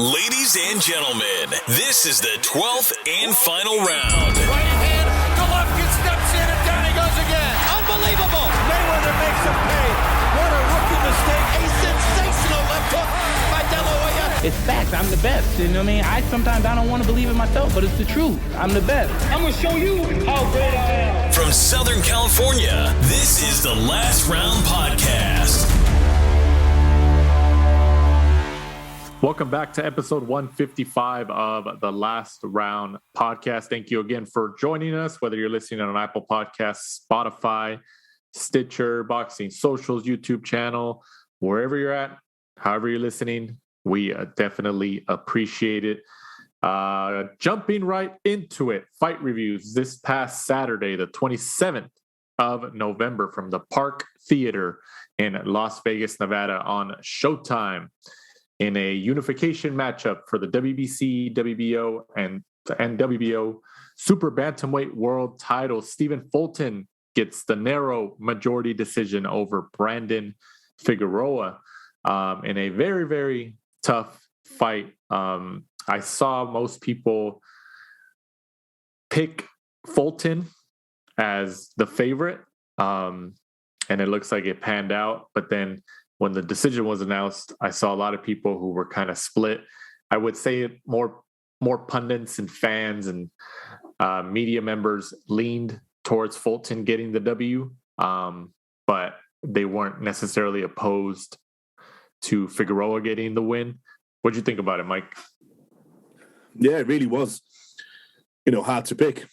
Ladies and gentlemen, this is the 12th and final round. Right hand, Golovkin steps in and down he goes again. Unbelievable. Mayweather makes him pay. What a rookie mistake. A sensational left hook by De La Hoya. It's facts. I'm the best. You know what I mean? I don't want to believe it myself, but it's the truth. I'm the best. I'm going to show you how great I am. From Southern California, this is the Last Round Podcast. Welcome back to episode 155 of the Last Round Podcast. Thank you again for joining us, whether you're listening on Apple Podcasts, Spotify, Stitcher, Boxing Socials, YouTube channel, wherever you're at, however you're listening, we definitely appreciate it. Jumping right into it, fight reviews this past Saturday, the 27th of November from the Park Theater in Las Vegas, Nevada on Showtime. In a unification matchup for the WBC, WBO, and WBO Super Bantamweight World title, Stephen Fulton gets the narrow majority decision over Brandon Figueroa in a very, very tough fight. I saw most people pick Fulton as the favorite, and it looks like it panned out, but then when the decision was announced, I saw a lot of people who were kind of split. I would say more pundits and fans and media members leaned towards Fulton getting the W, but they weren't necessarily opposed to Figueroa getting the win. What'd you think about it, Mike? Yeah, it really was, hard to pick.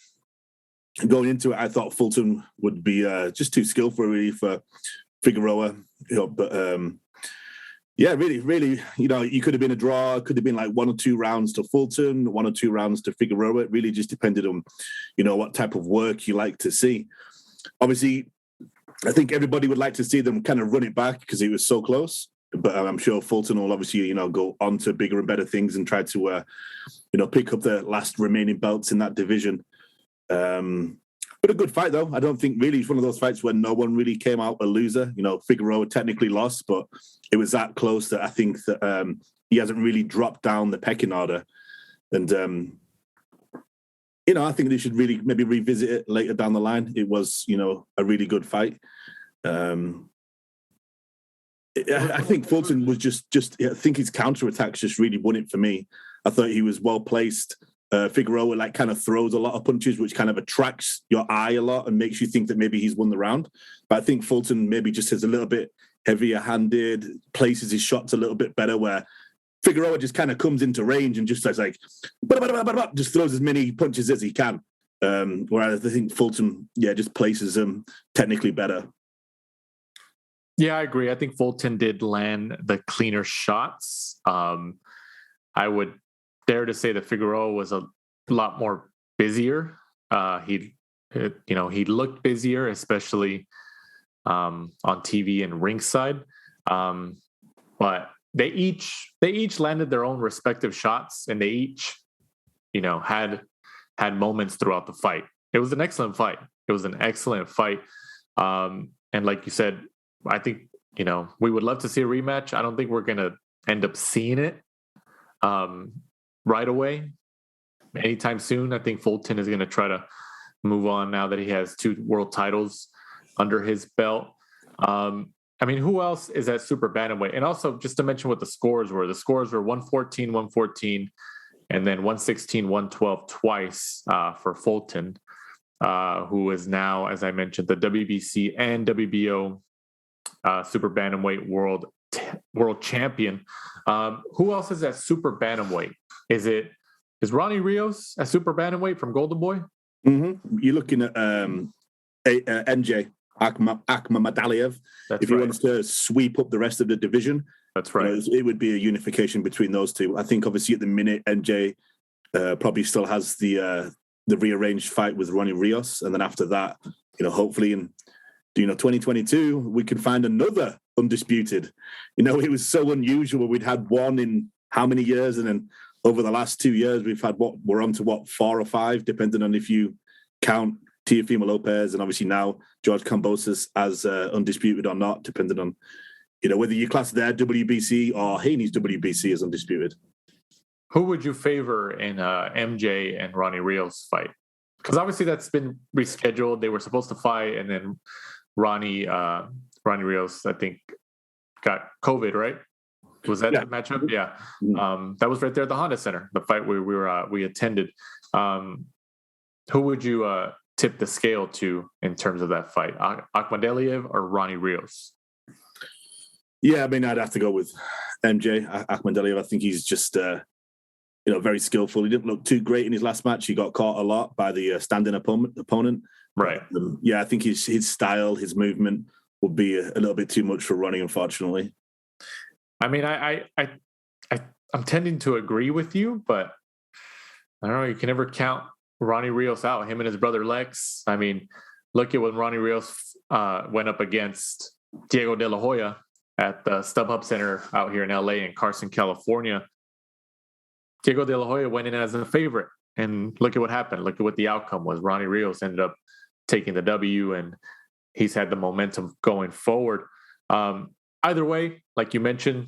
Going into it, I thought Fulton would be just too skillful really for Figueroa, but really, you could have been a draw. It could have been like 1 or 2 rounds to Fulton, 1 or 2 rounds to Figueroa. It really just depended on, what type of work you like to see. Obviously, I think everybody would like to see them kind of run it back because it was so close. But I'm sure Fulton will obviously, go on to bigger and better things and try to, pick up the last remaining belts in that division. But a good fight, though. I don't think really it's one of those fights where no one really came out a loser. Figueroa technically lost, but it was that close that I think that he hasn't really dropped down the pecking order. And, I think they should really maybe revisit it later down the line. It was, a really good fight. I think Fulton was just I think his counterattacks just really won it for me. I thought he was well placed. Figueroa kind of throws a lot of punches, which kind of attracts your eye a lot and makes you think that maybe he's won the round. But I think Fulton maybe just is a little bit heavier handed, places his shots a little bit better, where Figueroa just kind of comes into range and just just throws as many punches as he can. Whereas I think Fulton, just places him technically better. Yeah, I agree. I think Fulton did land the cleaner shots. I would dare to say that Figueroa was a lot more busier. He looked busier, especially on TV and ringside. But they each landed their own respective shots, and they each, had moments throughout the fight. It was an excellent fight. And like you said, I think we would love to see a rematch. I don't think we're gonna end up seeing it right away anytime soon. I think Fulton is going to try to move on now that he has 2 world titles under his belt. Who else is at super bantamweight? And also just to mention what the scores were 114, and then 116, 112 twice for Fulton, who is now, as I mentioned, the WBC and WBO super bantamweight world champion. Who else is at super bantamweight? Is Ronnie Rios at super bantamweight from Golden Boy? Mm-hmm. You're looking at MJ Akhmadaliev. If he wants to sweep up the rest of the division, that's right. It would be a unification between those two. I think obviously at the minute MJ probably still has the rearranged fight with Ronnie Rios, and then after that, hopefully in 2022 we can find another undisputed. It was so unusual. We'd had one in how many years, and then over the last 2 years we've had we're on to 4 or 5, depending on if you count Teofimo Lopez and obviously now George Kambosos as undisputed or not, depending on whether you class their WBC or Haney's WBC as undisputed. Who would you favor in MJ and Ronnie Rios fight? Because obviously that's been rescheduled. They were supposed to fight, and then Ronnie Rios, I think, got COVID, right? Was that the matchup? Yeah. That was right there at the Honda Center, the fight we attended. Who would you tip the scale to in terms of that fight? Akhmadaliev or Ronnie Rios? Yeah, I mean, I'd have to go with MJ, Akhmadaliev. I think he's just, very skillful. He didn't look too great in his last match. He got caught a lot by the standing opponent. Right. I think his style, his movement would be a little bit too much for Ronnie, unfortunately. I mean, I'm tending to agree with you, but I don't know. You can never count Ronnie Rios out. Him and his brother Lex. I mean, look at when Ronnie Rios went up against Diego De La Hoya at the StubHub Center out here in LA in Carson, California. Diego De La Hoya went in as a favorite, and look at what happened. Look at what the outcome was. Ronnie Rios ended up taking the W, and he's had the momentum going forward. Either way, like you mentioned,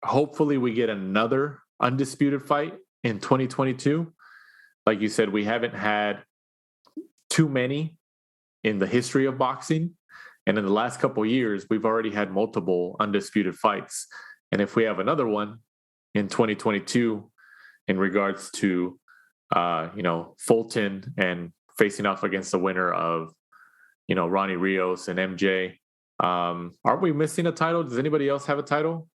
hopefully we get another undisputed fight in 2022. Like you said, we haven't had too many in the history of boxing. And in the last couple of years, we've already had multiple undisputed fights. And if we have another one in 2022 in regards to, Fulton and facing off against the winner of, Ronnie Rios and MJ, aren't we missing a title? Does anybody else have a title?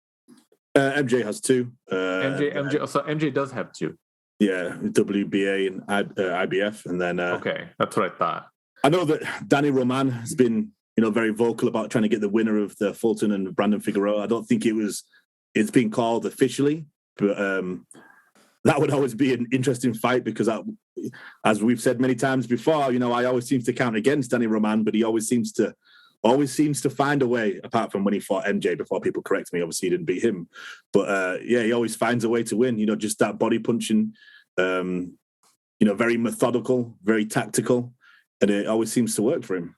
MJ has two. MJ. So MJ does have two. Yeah, WBA and IBF, and then okay, that's what I thought. I know that Danny Roman has been, very vocal about trying to get the winner of the Fulton and Brandon Figueroa. I don't think it's been called officially, but that would always be an interesting fight because, as we've said many times before, I always seem to count against Danny Roman, but he always seems to find a way, apart from when he fought MJ before people correct me. Obviously, he didn't beat him. But, he always finds a way to win, just that body punching, very methodical, very tactical, and it always seems to work for him.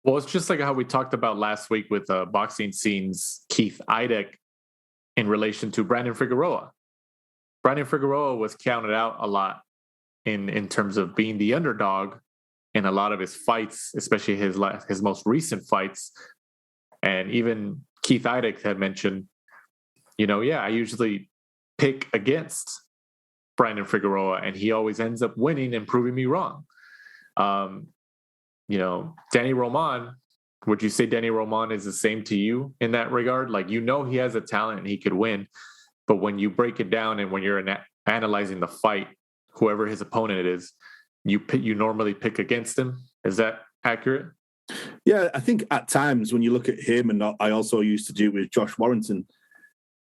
Well, it's just like how we talked about last week with Boxing Scene's Keith Idek in relation to Brandon Figueroa. Brandon Figueroa was counted out a lot in terms of being the underdog in a lot of his fights, especially his most recent fights. And even Keith Idek had mentioned, I usually pick against Brandon Figueroa, and he always ends up winning and proving me wrong. Danny Roman, would you say Danny Roman is the same to you in that regard? Like, he has a talent and he could win, but when you break it down and when you're analyzing the fight, whoever his opponent is, you normally pick against him. Is that accurate? Yeah, I think at times when you look at him, and I also used to do it with Josh Warrington,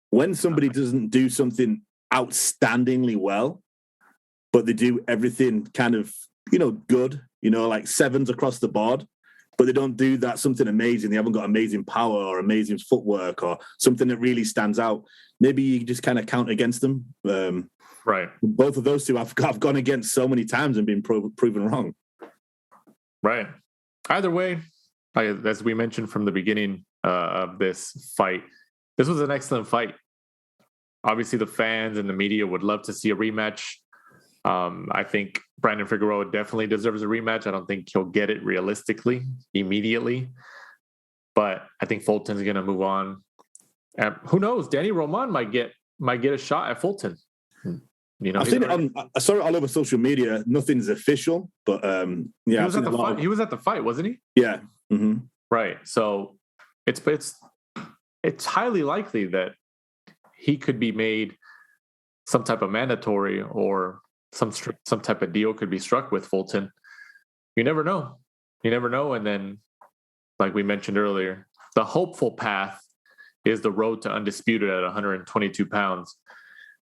when somebody doesn't do something outstandingly well, but they do everything kind of, good, like sevens across the board, but they don't do that something amazing. They haven't got amazing power or amazing footwork or something that really stands out. Maybe you just kind of count against them. Right. Both of those two I've gone against so many times and been proven wrong. Right. Either way, as we mentioned from the beginning of this fight, this was an excellent fight. Obviously, the fans and the media would love to see a rematch. I think Brandon Figueroa definitely deserves a rematch. I don't think he'll get it realistically immediately, but I think Fulton's going to move on. Who knows? Danny Roman might get a shot at Fulton. I think I saw it all over social media. Nothing's official, but he was at the fight. He was at the fight, wasn't he? Yeah. Mm-hmm. Right. So it's highly likely that he could be made some type of mandatory or some type of deal could be struck with Fulton. You never know. And then, like we mentioned earlier, the hopeful path is the road to undisputed at 122 pounds.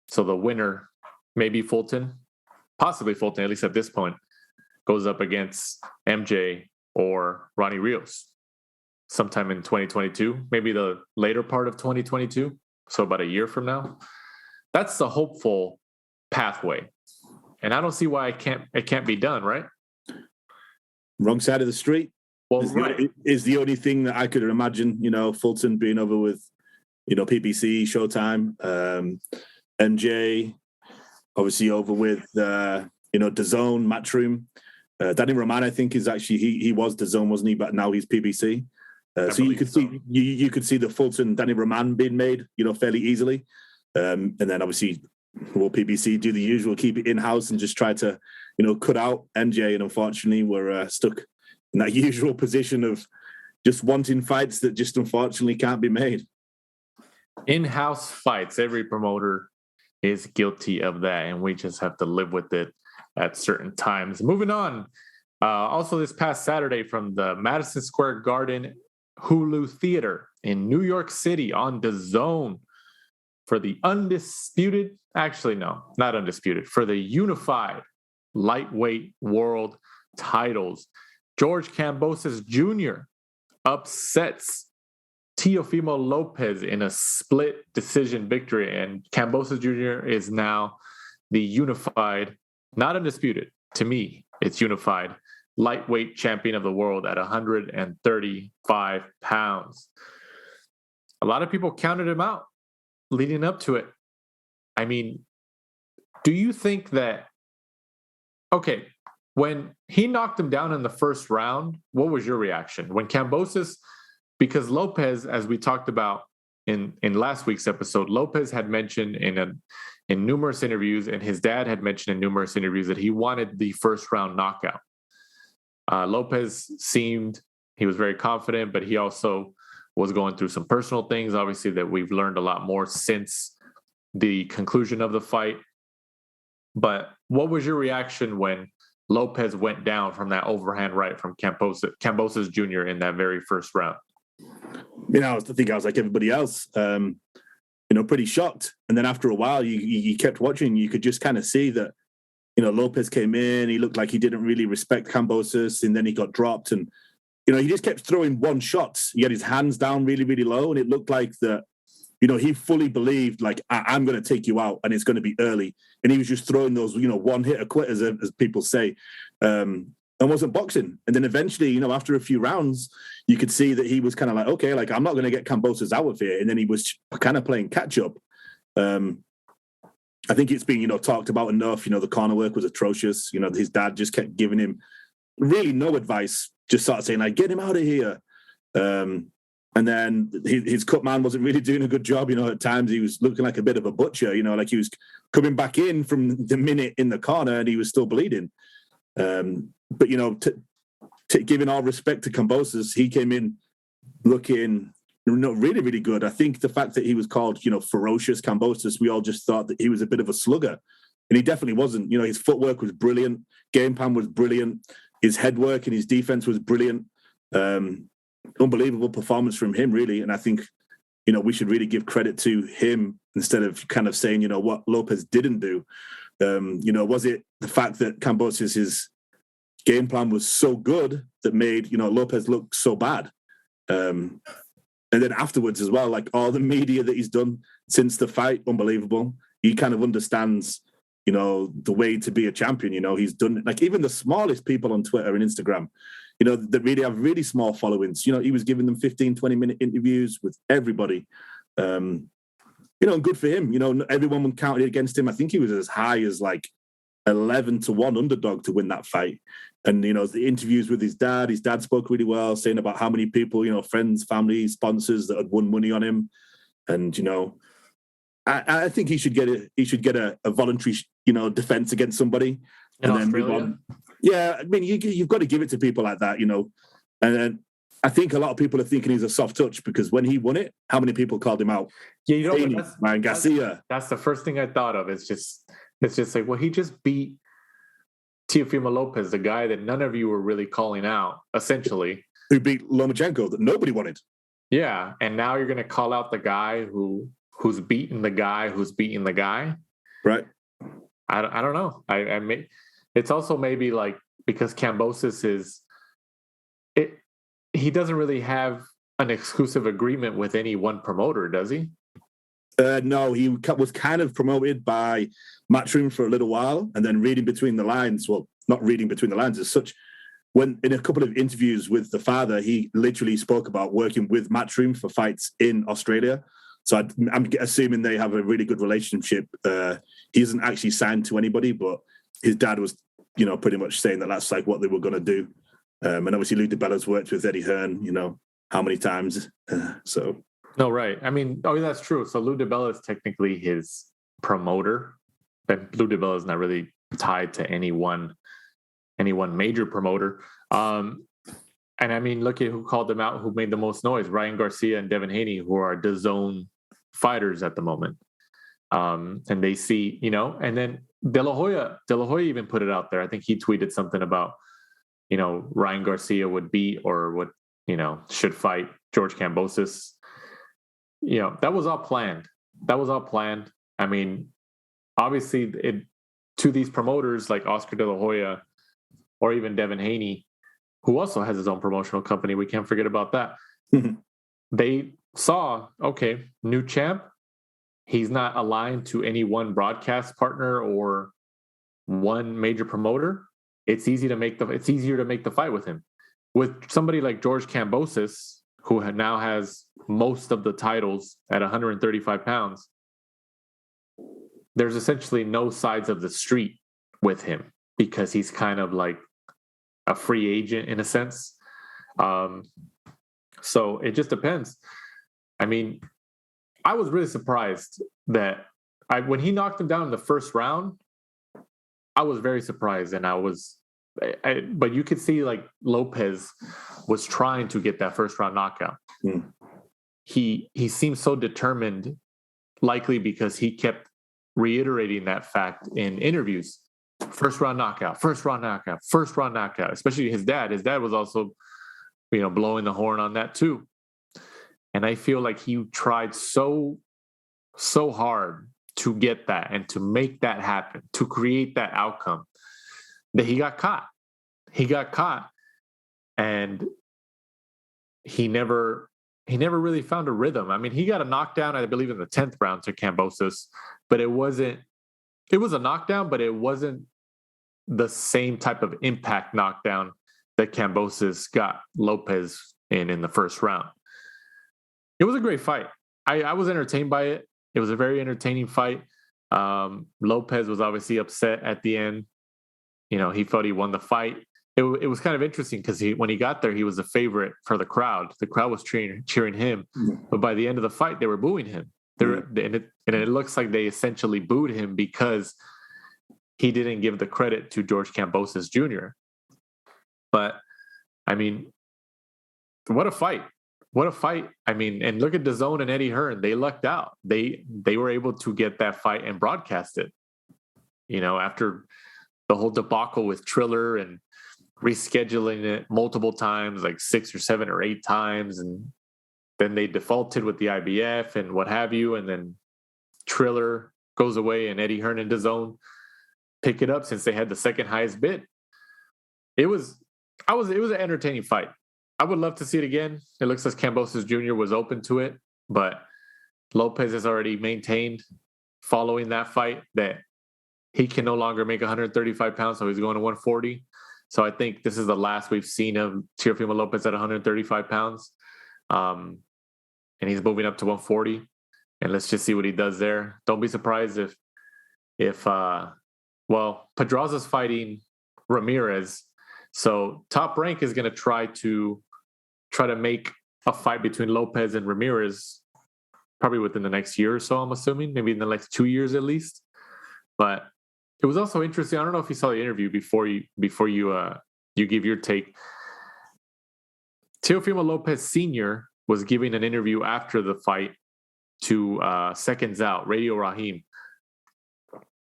So the winner, maybe Fulton, possibly Fulton, at least at this point, goes up against MJ or Ronnie Rios sometime in 2022, maybe the later part of 2022. So about a year from now. That's the hopeful pathway. And I don't see why it can't be done, right? Wrong side of the street. Well, is the only thing that I could imagine, Fulton being over with, PBC, Showtime. MJ, obviously over with DAZN, Matchroom. Danny Roman, I think, is actually he was DAZN, wasn't he? But now he's PBC. So you could see you could see the Fulton Danny Roman being made, fairly easily. And then obviously will PBC do the usual, keep it in house and just try to cut out MJ. And unfortunately, we're stuck in that usual position of just wanting fights that just unfortunately can't be made. In-house fights, every promoter is guilty of that, and we just have to live with it at certain times. Moving on, also this past Saturday from the Madison Square Garden Hulu Theater in New York City on DAZN for the for the unified lightweight world titles. George Kambosos Jr. upsets Teofimo Lopez in a split decision victory, and Kambosos Jr. is now the unified, not undisputed, to me, it's unified lightweight champion of the world at 135 pounds. A lot of people counted him out leading up to it. I mean, do you think that, okay, when he knocked him down in the first round, what was your reaction? When Kambosos, because Lopez, as we talked about in last week's episode, Lopez had mentioned in numerous interviews, and his dad had mentioned in numerous interviews, that he wanted the first round knockout. Lopez he was very confident, but he also was going through some personal things, obviously, that we've learned a lot more since the conclusion of the fight. But what was your reaction when Lopez went down from that overhand right from Kambosos Jr. in that very first round? I think I was like everybody else, pretty shocked. And then after a while, you kept watching. You could just kind of see that, Lopez came in. He looked like he didn't really respect Kambosos, and then he got dropped. And, he just kept throwing one shots. He had his hands down really, really low. And it looked like that, he fully believed, like, I'm going to take you out and it's going to be early. And he was just throwing those, one-hitter quitters, as people say, and wasn't boxing. And then eventually, after a few rounds, you could see that he was kind of like, okay, like, I'm not going to get Kambosos out of here. And then he was kind of playing catch-up. I think it's been, talked about enough. The corner work was atrocious. His dad just kept giving him really no advice, just sort of saying, like, get him out of here. And then his cut man wasn't really doing a good job. At times he was looking like a bit of a butcher, like he was coming back in from the minute in the corner and he was still bleeding. But, giving all respect to Kambosos, he came in looking really, really good. I think the fact that he was called, ferocious Kambosos, we all just thought that he was a bit of a slugger. And he definitely wasn't. His footwork was brilliant. Game plan was brilliant. His head work and his defense was brilliant. Unbelievable performance from him, really. And I think, we should really give credit to him instead of kind of saying, what Lopez didn't do. Was it the fact that Kambosos' game plan was so good that made, Lopez look so bad? And then afterwards as well, like all the media that he's done since the fight, unbelievable. He kind of understands, the way to be a champion. He's done, like, even the smallest people on Twitter and Instagram, that really have really small followings. He was giving them 15, 20-minute interviews with everybody. And good for him. Everyone counted against him. I think he was as high as like 11-1 underdog to win that fight. And, the interviews with his dad spoke really well, saying about how many people, friends, family, sponsors that had won money on him. And, I think he should get a voluntary, defense against somebody. In and Australia? Then move on. Yeah, I mean, you've got to give it to people like that, And I think a lot of people are thinking he's a soft touch because when he won it, how many people called him out? Yeah, Haney, Ryan Garcia. That's the first thing I thought of. It's just like, well, he just beat Teofimo Lopez, the guy that none of you were really calling out, essentially. Who beat Lomachenko that nobody wanted. Yeah, and now you're going to call out the guy who's beating the guy who's beating the guy? Right. I don't know. I may, it's also maybe like because Kambosos he doesn't really have an exclusive agreement with any one promoter, does he? No, he was kind of promoted by Matchroom for a little while, and then reading between the lines. Well, not reading between the lines as such. When in a couple of interviews with the father, he literally spoke about working with Matchroom for fights in Australia. So I'm assuming they have a really good relationship. He isn't actually signed to anybody, but his dad was, pretty much saying that that's like what they were going to do. And obviously Lou DiBella's worked with Eddie Hearn, how many times. No, right. I mean, that's true. So Lou DiBella is technically his promoter. But Lou DiBella is not really tied to any one major promoter. And I mean, look at who called them out, who made the most noise: Ryan Garcia and Devin Haney, who are DAZN fighters at the moment. And they see, and then De La Hoya even put it out there. I think he tweeted something about, Ryan Garcia would beat or would, should fight George Kambosos. That was all planned. I mean, obviously to these promoters like Oscar De La Hoya or even Devin Haney, who also has his own promotional company, we can't forget about that. They saw, okay, new champ, he's not aligned to any one broadcast partner or one major promoter. It's easier to make the fight with him. With somebody like George Kambosos, who now has most of the titles at 135 pounds, there's essentially no sides of the street with him because he's kind of like a free agent in a sense. So it just depends. I mean, I was really surprised that when he knocked him down in the first round, I was very surprised. And but you could see like Lopez was trying to get that first round knockout. He seemed so determined, likely because he kept reiterating that fact in interviews. First round knockout, especially his dad. His dad was also, blowing the horn on that too. And I feel like he tried so hard to get that and to make that happen, to create that outcome, that he got caught. And he never really found a rhythm. I mean, he got a knockdown, I believe, in the 10th round to Kambosos, but it was a knockdown, but it wasn't the same type of impact knockdown that Kambosos got Lopez in the first round. It was a great fight. I was entertained by it. It was a very entertaining fight. Lopez was obviously upset at the end. He thought he won the fight. It was kind of interesting because when he got there, he was a favorite for the crowd. The crowd was cheering him. But by the end of the fight, they were booing him. And it looks like they essentially booed him because he didn't give the credit to George Kambosos Jr. But, I mean, what a fight. I mean, and look at DAZN and Eddie Hearn. They lucked out. They were able to get that fight and broadcast it. After the whole debacle with Triller and rescheduling it multiple times, like 6 or 7 or 8 times. And then they defaulted with the IBF and what have you. And then Triller goes away and Eddie Hearn and DAZN pick it up since they had the second highest bid. It was an entertaining fight. I would love to see it again. It looks like Kambosos Jr. was open to it, but Lopez has already maintained following that fight that he can no longer make 135 pounds, so he's going to 140. So I think this is the last we've seen of Teofimo Lopez at 135 pounds. And he's moving up to 140. And let's just see what he does there. Don't be surprised if Pedraza's fighting Ramirez. So Top Rank is going to try to make a fight between Lopez and Ramirez probably within the next year or so, I'm assuming, maybe in the next 2 years at least. But it was also interesting. I don't know if you saw the interview before you give your take. Teofimo Lopez Sr. was giving an interview after the fight to Seconds Out, Radio Raheem.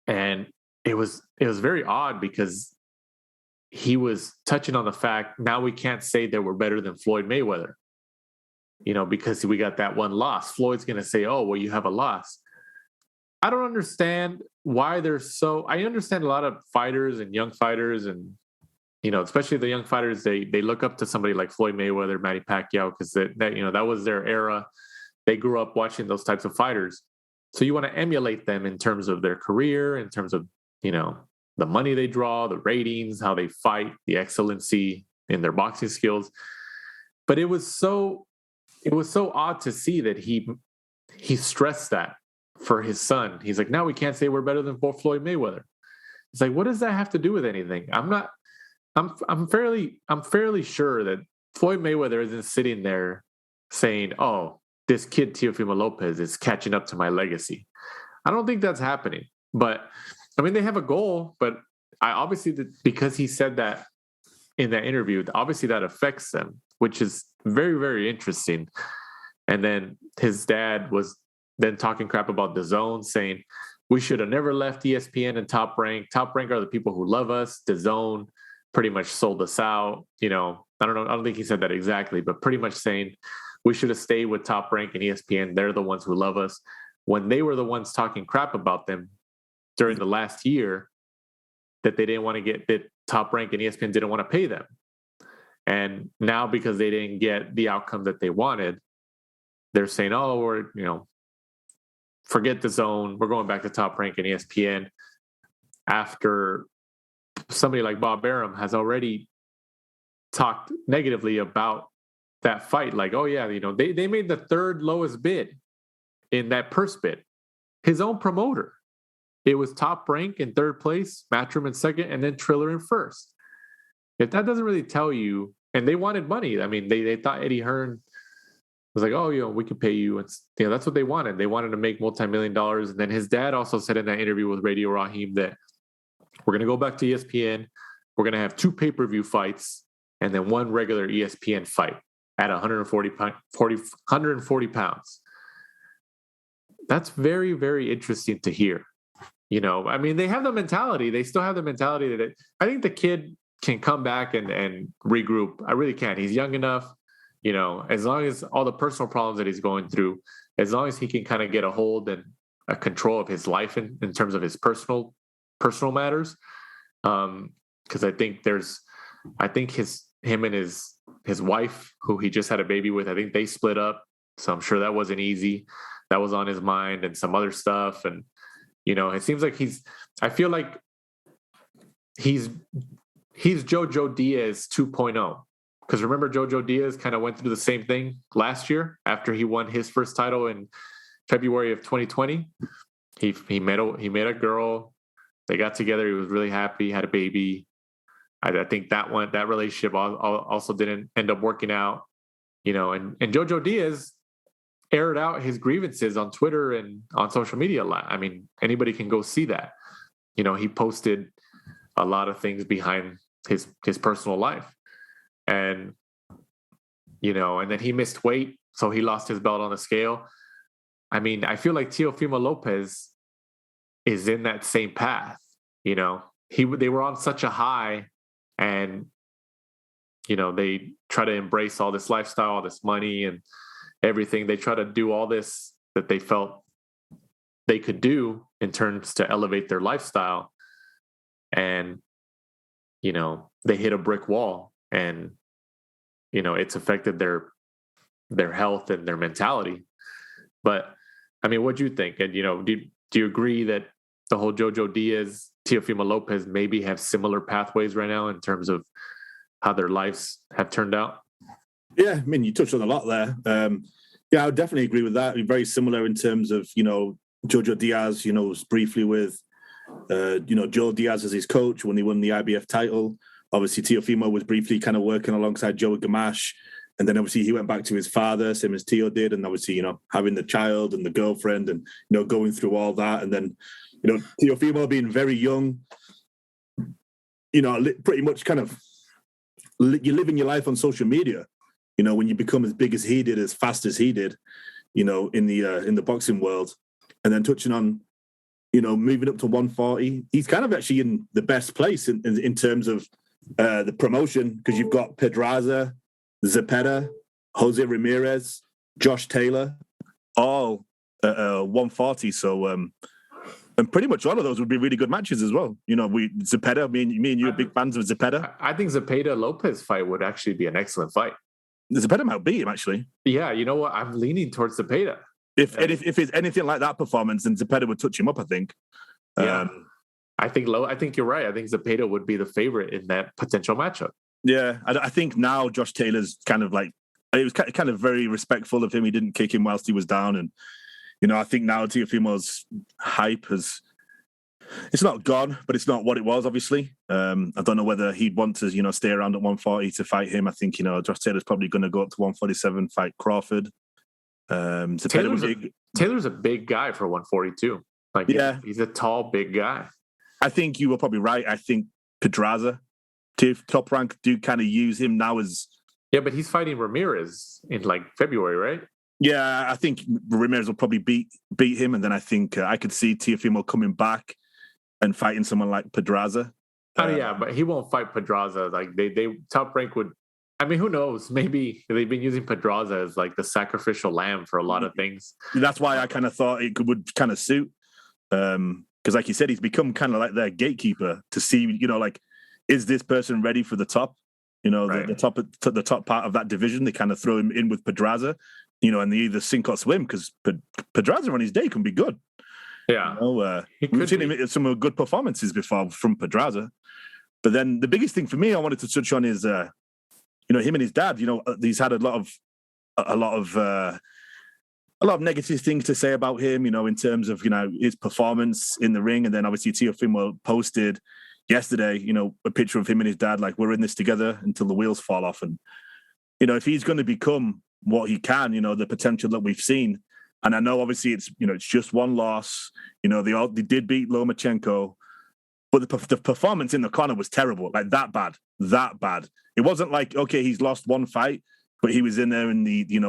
And it was very odd because he was touching on the fact now we can't say that we're better than Floyd Mayweather, because we got that one loss. Floyd's going to say, oh, well, you have a loss. I don't understand why I understand a lot of fighters and young fighters and, especially the young fighters, they look up to somebody like Floyd Mayweather, Manny Pacquiao, because that was their era. They grew up watching those types of fighters. So you want to emulate them in terms of their career, in terms of, the money they draw, the ratings, how they fight, the excellency in their boxing skills. But it was so odd to see that he he stressed that for his son. He's like, now we can't say we're better than Floyd Mayweather. It's like, what does that have to do with anything? I'm fairly sure that Floyd Mayweather isn't sitting there saying, oh, this kid Teofimo Lopez is catching up to my legacy. I don't think that's happening. But I mean, they have a goal, but because he said that in that interview, obviously that affects them, which is very, very interesting. And then his dad was then talking crap about DAZN, saying we should have never left ESPN and Top Rank. Top Rank are the people who love us. DAZN pretty much sold us out. You know, I don't know. I don't think he said that exactly, but pretty much saying we should have stayed with Top Rank and ESPN. They're the ones who love us, when they were the ones talking crap about them during the last year, that they didn't want to get, that Top Rank and ESPN didn't want to pay them. And now, because they didn't get the outcome that they wanted, they're saying, oh, we're, you know, forget DAZN. We're going back to Top Rank and ESPN, after somebody like Bob Arum has already talked negatively about that fight. Like, oh yeah, you know, they made the third lowest bid in that purse bid. His own promoter. It was Top Rank in third place, Matchroom in second, and then Triller in first. If that doesn't really tell you, and they wanted money. I mean, they thought Eddie Hearn was like, oh, you know, we can pay you. And, you know, that's what they wanted. They wanted to make multi-million dollars. And then his dad also said in that interview with Radio Raheem that we're going to go back to ESPN. We're going to have 2 pay-per-view fights and then 1 regular ESPN fight at 140 pounds. That's very, very interesting to hear. You know, I mean, they have the mentality. They still have the mentality that I think the kid can come back and regroup. I really can. He's young enough, you know, as long as all the personal problems that he's going through, as long as he can kind of get a hold and a control of his life in terms of his personal matters. Because I think him and his wife, who he just had a baby with, I think they split up. So I'm sure that wasn't easy. That was on his mind, and some other stuff. And, you know, it seems like I feel like he's Jojo Diaz 2.0. Because remember, Jojo Diaz kind of went through the same thing last year after he won his first title in February of 2020. He met a girl. They got together. He was really happy, had a baby. I think that relationship also didn't end up working out, you know, and Jojo Diaz aired out his grievances on Twitter and on social media a lot. I mean, anybody can go see that. You know, he posted a lot of things behind his personal life. And, you know, and then he missed weight, so he lost his belt on the scale. I mean, I feel like Teofimo Lopez is in that same path. You know, they were on such a high, and, you know, they try to embrace all this lifestyle, all this money and everything. They try to do all this that they felt they could do in terms to elevate their lifestyle. And, you know, they hit a brick wall, and, you know, it's affected their health and their mentality. But I mean, what do you think? And, you know, do you agree that the whole Jojo Diaz, Teofimo Lopez maybe have similar pathways right now in terms of how their lives have turned out? Yeah, I mean, you touched on a lot there. Yeah, I would definitely agree with that. I mean, very similar in terms of, you know, Jojo Diaz, you know, was briefly with, you know, Joe Diaz as his coach when he won the IBF title. Obviously, Teofimo was briefly kind of working alongside Joe Gamache. And then obviously he went back to his father, same as Teo did. And obviously, you know, having the child and the girlfriend and, you know, going through all that. And then, you know, Teofimo being very young, you know, pretty much kind of, you're living your life on social media. You know, when you become as big as he did, as fast as he did, you know, in the boxing world. And then touching on, you know, moving up to 140, he's kind of actually in the best place in terms of the promotion, because you've got Pedraza, Zepeda, Jose Ramirez, Josh Taylor, all 140. So, and pretty much all of those would be really good matches as well. You know, Zepeda, me and you are big fans of Zepeda. I think Zepeda-Lopez fight would actually be an excellent fight. Zepeda might beat him, actually. Yeah, you know what? I'm leaning towards Zepeda. If it's anything like that performance, then Zepeda would touch him up, I think. Yeah. I think you're right. I think Zepeda would be the favorite in that potential matchup. Yeah, I think now Josh Taylor's kind of like, it was kind of very respectful of him. He didn't kick him whilst he was down, and I think now Teofimo's hype it's not gone, but it's not what it was, obviously. I don't know whether he'd want to, stay around at 140 to fight him. I think, Josh Taylor's probably going to go up to 147, fight Crawford. Taylor's a big guy for 142. He's a tall, big guy. I think you were probably right. I think Pedraza, Top Rank, do kind of use him now as... Yeah, but he's fighting Ramirez in February, right? Yeah, I think Ramirez will probably beat him, and then I think I could see Teofimo coming back and fighting someone like Pedraza. But he won't fight Pedraza. They Top Rank would. I mean, who knows? Maybe they've been using Pedraza as the sacrificial lamb for a lot of things. That's why I kind of thought it would kind of suit. Because like you said, he's become kind of like their gatekeeper to see, is this person ready for the top? Right. the top part of that division. They kind of throw him in with Pedraza, and they either sink or swim, because Pedraza on his day can be good. Yeah. We've seen him in some good performances before from Pedraza. But then the biggest thing for me I wanted to touch on is, him and his dad. He's had a lot of negative things to say about him, in terms of, his performance in the ring. And then obviously Teofimo posted yesterday, a picture of him and his dad, we're in this together until the wheels fall off. And, if he's going to become what he can, the potential that we've seen. And I know obviously it's just one loss, they did beat Lomachenko, but the performance in the corner was terrible, that bad. It wasn't okay, he's lost one fight, but he was in there and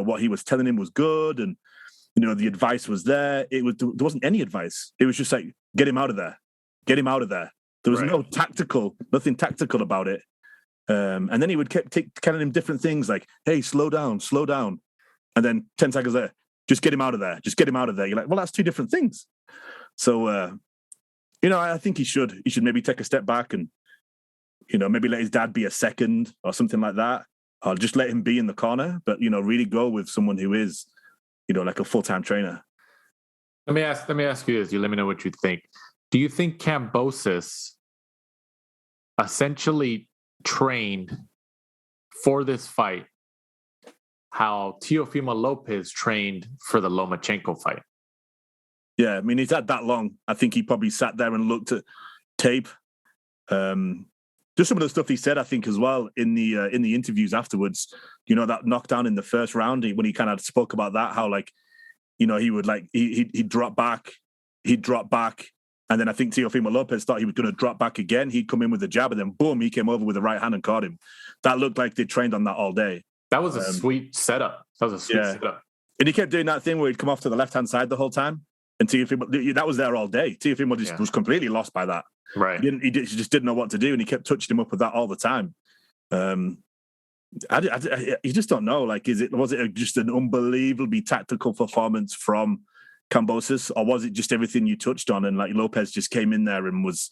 what he was telling him was good. And, the advice was there. There wasn't any advice. It was just get him out of there. Get him out of there. There was nothing tactical about it. And then he would keep telling him different things hey, slow down. And then 10 seconds later, just get him out of there. Just get him out of there. You're well, that's two different things. So, I think he should maybe take a step back and, maybe let his dad be a second or something like that, or just let him be in the corner, but, really go with someone who is, a full-time trainer. Let me ask you this. You let me know what you think. Do you think Kambosos essentially trained for this fight how Teofimo Lopez trained for the Lomachenko fight? Yeah, I mean, he's had that long. I think he probably sat there and looked at tape. Just some of the stuff he said, I think, as well, in the interviews afterwards, that knockdown in the first round, when he kind of spoke about that, how, he would, he'd drop back, and then I think Teofimo Lopez thought he was going to drop back again. He'd come in with a jab, and then boom, he came over with the right hand and caught him. That looked like they trained on that all day. That was a sweet setup. Setup. And he kept doing that thing where he'd come off to the left-hand side the whole time. And Teofimo, that was there all day. Teofimo just was completely lost by that. Right. He just didn't know what to do, and he kept touching him up with that all the time. You just don't know. Was it just an unbelievably tactical performance from Kambosos, or was it just everything you touched on? And Lopez just came in there and was,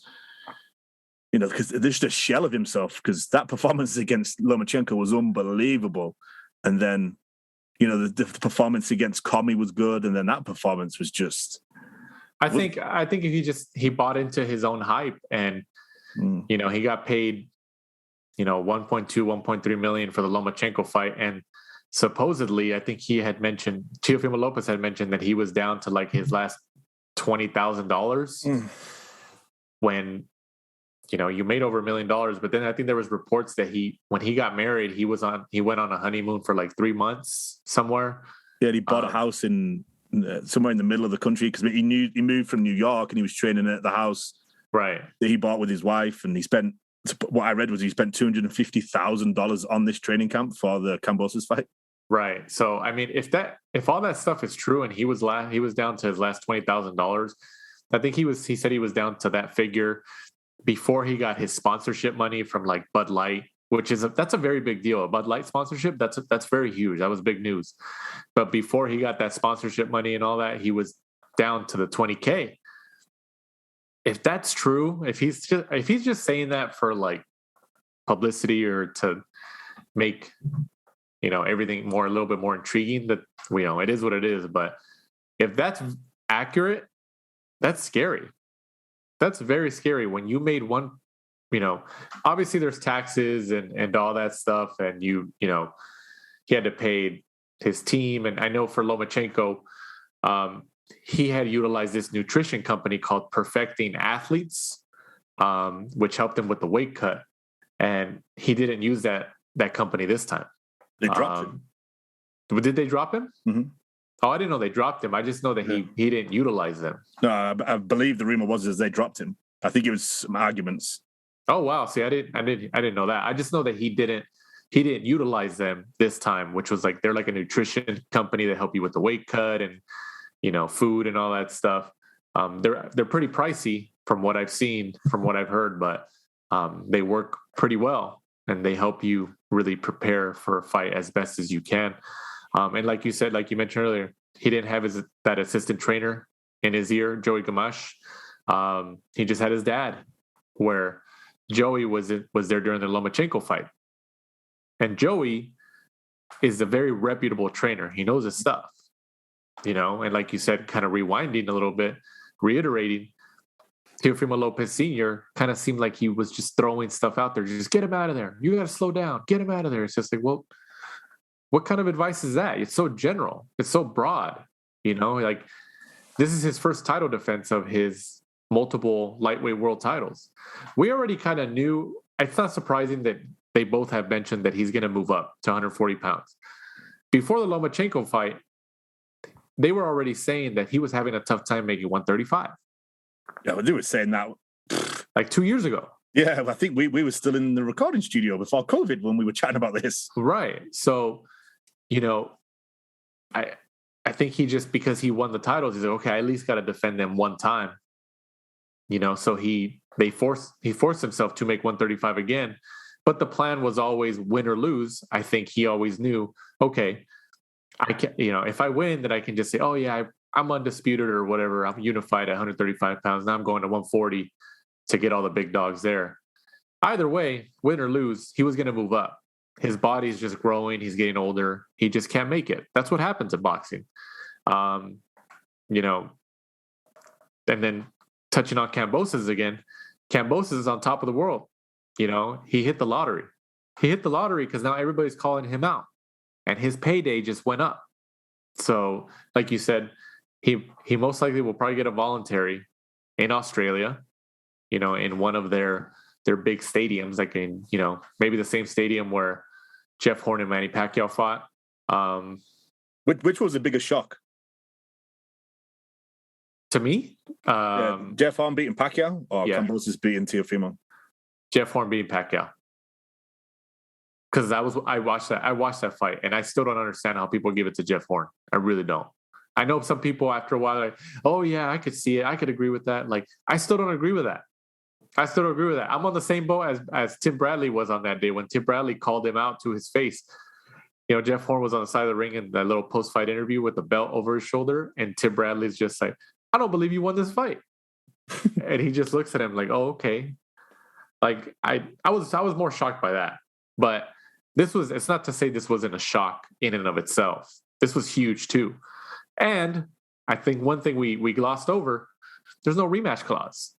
because there's just a shell of himself. Because that performance against Lomachenko was unbelievable, and then the performance against Comey was good, and then that performance was just. I think if he bought into his own hype, and he got paid, 1.2, 1.3 million for the Lomachenko fight, and supposedly I think Teofimo Lopez had mentioned that he was down to his last $20,000 when you made over $1 million. But then I think there was reports that when he got married, he went on a honeymoon for 3 months somewhere. Yeah, he bought a house in somewhere in the middle of the country, because he moved from New York and he was training at the house that he bought with his wife, and he spent $250,000 on this training camp for the Kambosos fight. Right. So I mean, if all that stuff is true, and he was down to his last $20,000, I think he said he was down to that figure before he got his sponsorship money from Bud Light, that's a very big deal. A Bud Light sponsorship, that's very huge. That was big news. But before he got that sponsorship money and all that, he was down to the $20K. If that's true, if he's just saying that for publicity or to make everything a little bit more intriguing, that it is what it is. But if that's accurate, that's scary. That's very scary. When you made one, obviously there's taxes and all that stuff, and he had to pay his team. And I know for Lomachenko, he had utilized this nutrition company called Perfecting Athletes, which helped him with the weight cut. And he didn't use that company this time. They dropped him. Did they drop him? Mm-hmm. Oh, I didn't know they dropped him. I just know that he didn't utilize them. No, I believe the rumor was they dropped him. I think it was some arguments. Oh wow! See, I didn't know that. I just know that he didn't utilize them this time, which was like they're like a nutrition company that help you with the weight cut and food and all that stuff. They're pretty pricey from what I've seen, from what I've heard, but they work pretty well and they help you really prepare for a fight as best as you can. And like you said, like you mentioned earlier, he didn't have that assistant trainer in his ear, Joey Gamache. He just had his dad, where Joey was there during the Lomachenko fight. And Joey is a very reputable trainer. He knows his stuff, and like you said, kind of rewinding a little bit, reiterating, Teofimo Lopez Sr. kind of seemed like he was just throwing stuff out there. Just get him out of there. You got to slow down. Get him out of there. It's just like, well, what kind of advice is that? It's so general. It's so broad, like this is his first title defense of his multiple lightweight world titles. We already kind of knew. It's not surprising that they both have mentioned that he's going to move up to 140 pounds. Before the Lomachenko fight, they were already saying that he was having a tough time making 135. Yeah, well, they were saying that like 2 years ago. Yeah, I think we were still in the recording studio before COVID when we were chatting about this. Right. So, I think he just, because he won the titles, he's like, okay, I at least got to defend them one time. So he forced himself to make 135 again. But the plan was always win or lose. I think he always knew, okay, I can, if I win, then I can just say, oh yeah, I'm undisputed or whatever. I'm unified at 135 pounds. Now I'm going to 140 to get all the big dogs there. Either way, win or lose, he was going to move up. His body's just growing. He's getting older. He just can't make it. That's what happens in boxing. And then touching on Kambosos again, Kambosos is on top of the world. He hit the lottery. He hit the lottery because now everybody's calling him out. And his payday just went up. So, like you said, he most likely will probably get a voluntary in Australia, in one of their big stadiums, like in, maybe the same stadium where Jeff Horn and Manny Pacquiao fought. Which was a bigger shock? To me? Jeff Horn beating Pacquiao or Kambosos beating Teofimo? Jeff Horn beating Pacquiao. Because I watched that fight, and I still don't understand how people give it to Jeff Horn. I really don't. I know some people after a while are like, oh yeah, I could see it. I could agree with that. Like, I still don't agree with that. I'm on the same boat as Tim Bradley was on that day when Tim Bradley called him out to his face. Jeff Horn was on the side of the ring in that little post-fight interview with the belt over his shoulder, and Tim Bradley's just like, I don't believe you won this fight. And he just looks at him like, oh, okay. Like I was more shocked by that. But it's not to say this wasn't a shock in and of itself. This was huge too. And I think one thing we glossed over, there's no rematch clause.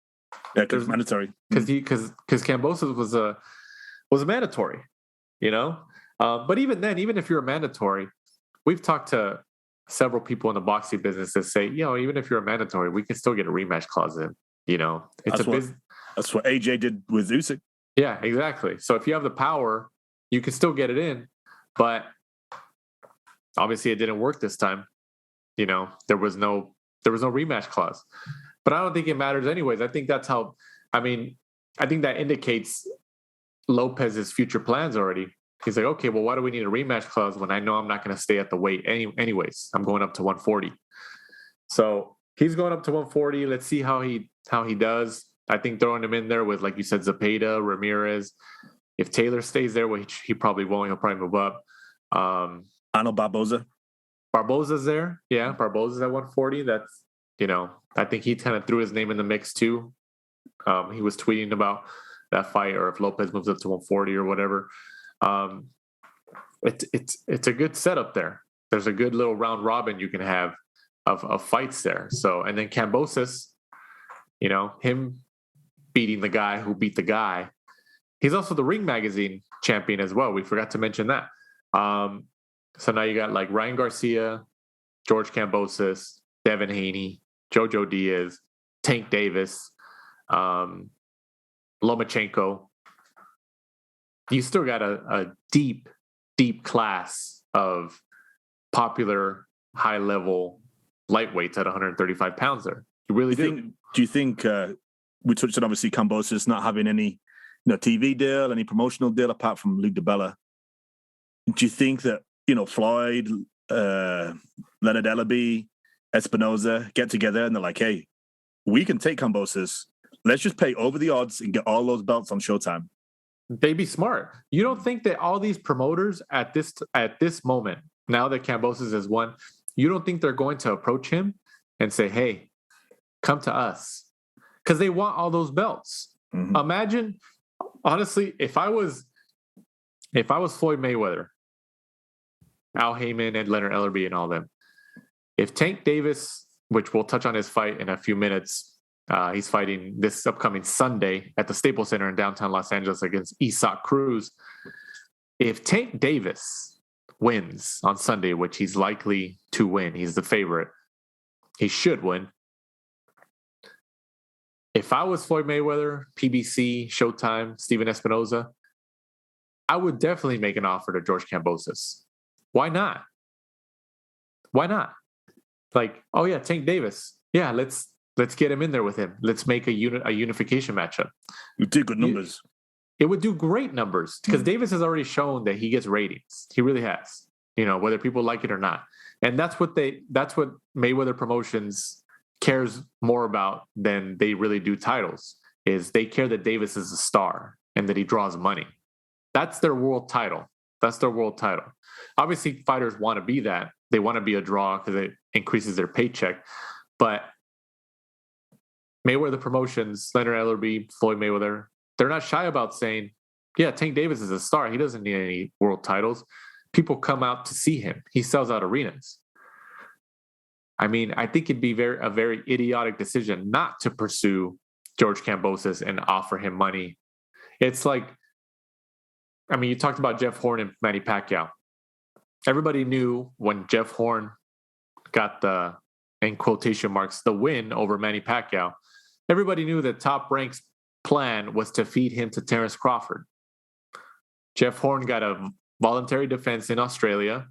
Yeah, because it's mandatory. Because Kambosos was a mandatory, But even then, even if you're a mandatory, we've talked to several people in the boxing business that say, even if you're a mandatory, we can still get a rematch clause in. It's that's what AJ did with Usyk. Yeah, exactly. So if you have the power, you can still get it in, but obviously it didn't work this time. There was no rematch clause, but I don't think it matters anyways. I think that's how, I think that indicates Lopez's future plans already. He's like, okay, well, why do we need a rematch clause when I know I'm not going to stay at the weight anyways? I'm going up to 140. So he's going up to 140. Let's see how he does. I think throwing him in there with, like you said, Zepeda, Ramirez. If Taylor stays there, which he probably won't, he'll probably move up. Arnold Barboza. Barboza's there. Yeah, Barboza's at 140. That's, I think he kind of threw his name in the mix too. He was tweeting about that fight, or if Lopez moves up to 140 or whatever. It's a good setup there. There's a good little round robin you can have of fights there. So, and then Kambosos, him beating the guy who beat the guy. He's also the Ring Magazine champion as well. We forgot to mention that. So now you got like Ryan Garcia, George Kambosos, Devin Haney, JoJo Diaz, Tank Davis, Lomachenko. You still got a deep, deep class of popular, high-level lightweights at 135 pounds there. You really do. Do you think we touched on obviously Kambosos not having any TV deal, any promotional deal apart from Luke DeBella? Do you think that Floyd, Leonard Ellaby, Espinoza get together and they're like, hey, we can take Kambosos. Let's just pay over the odds and get all those belts on Showtime. They'd be smart. You don't think that all these promoters at this moment, now that Kambosos has won, you don't think they're going to approach him and say, hey, come to us? Because they want all those belts. Mm-hmm. Imagine, honestly, if I was Floyd Mayweather, Al Heyman and Leonard Ellerbe and all them, if Tank Davis, which we'll touch on his fight in a few minutes, he's fighting this upcoming Sunday at the Staples Center in downtown Los Angeles against Isaac Cruz. If Tank Davis wins on Sunday, which he's likely to win, he's the favorite, he should win. If I was Floyd Mayweather, PBC, Showtime, Steven Espinoza, I would definitely make an offer to George Kambosos. Why not? Why not? Like, oh yeah, Tank Davis. Yeah, let's get him in there with him. Let's make a unification matchup. You do good numbers. It would do great numbers because Davis has already shown that he gets ratings. He really has. Whether people like it or not. And that's what Mayweather Promotions cares more about than they really do titles, is they care that Davis is a star and that he draws money. That's their world title. Obviously, fighters want to be that. They want to be a draw because it increases their paycheck. But Mayweather Promotions, Leonard Ellerbe, Floyd Mayweather, they're not shy about saying, yeah, Tank Davis is a star. He doesn't need any world titles. People come out to see him. He sells out arenas. I mean, I think it'd be a very idiotic decision not to pursue George Kambosos and offer him money. It's like, you talked about Jeff Horn and Manny Pacquiao. Everybody knew when Jeff Horn got the, in quotation marks, the win over Manny Pacquiao, everybody knew that Top Rank's plan was to feed him to Terence Crawford. Jeff Horn got a voluntary defense in Australia,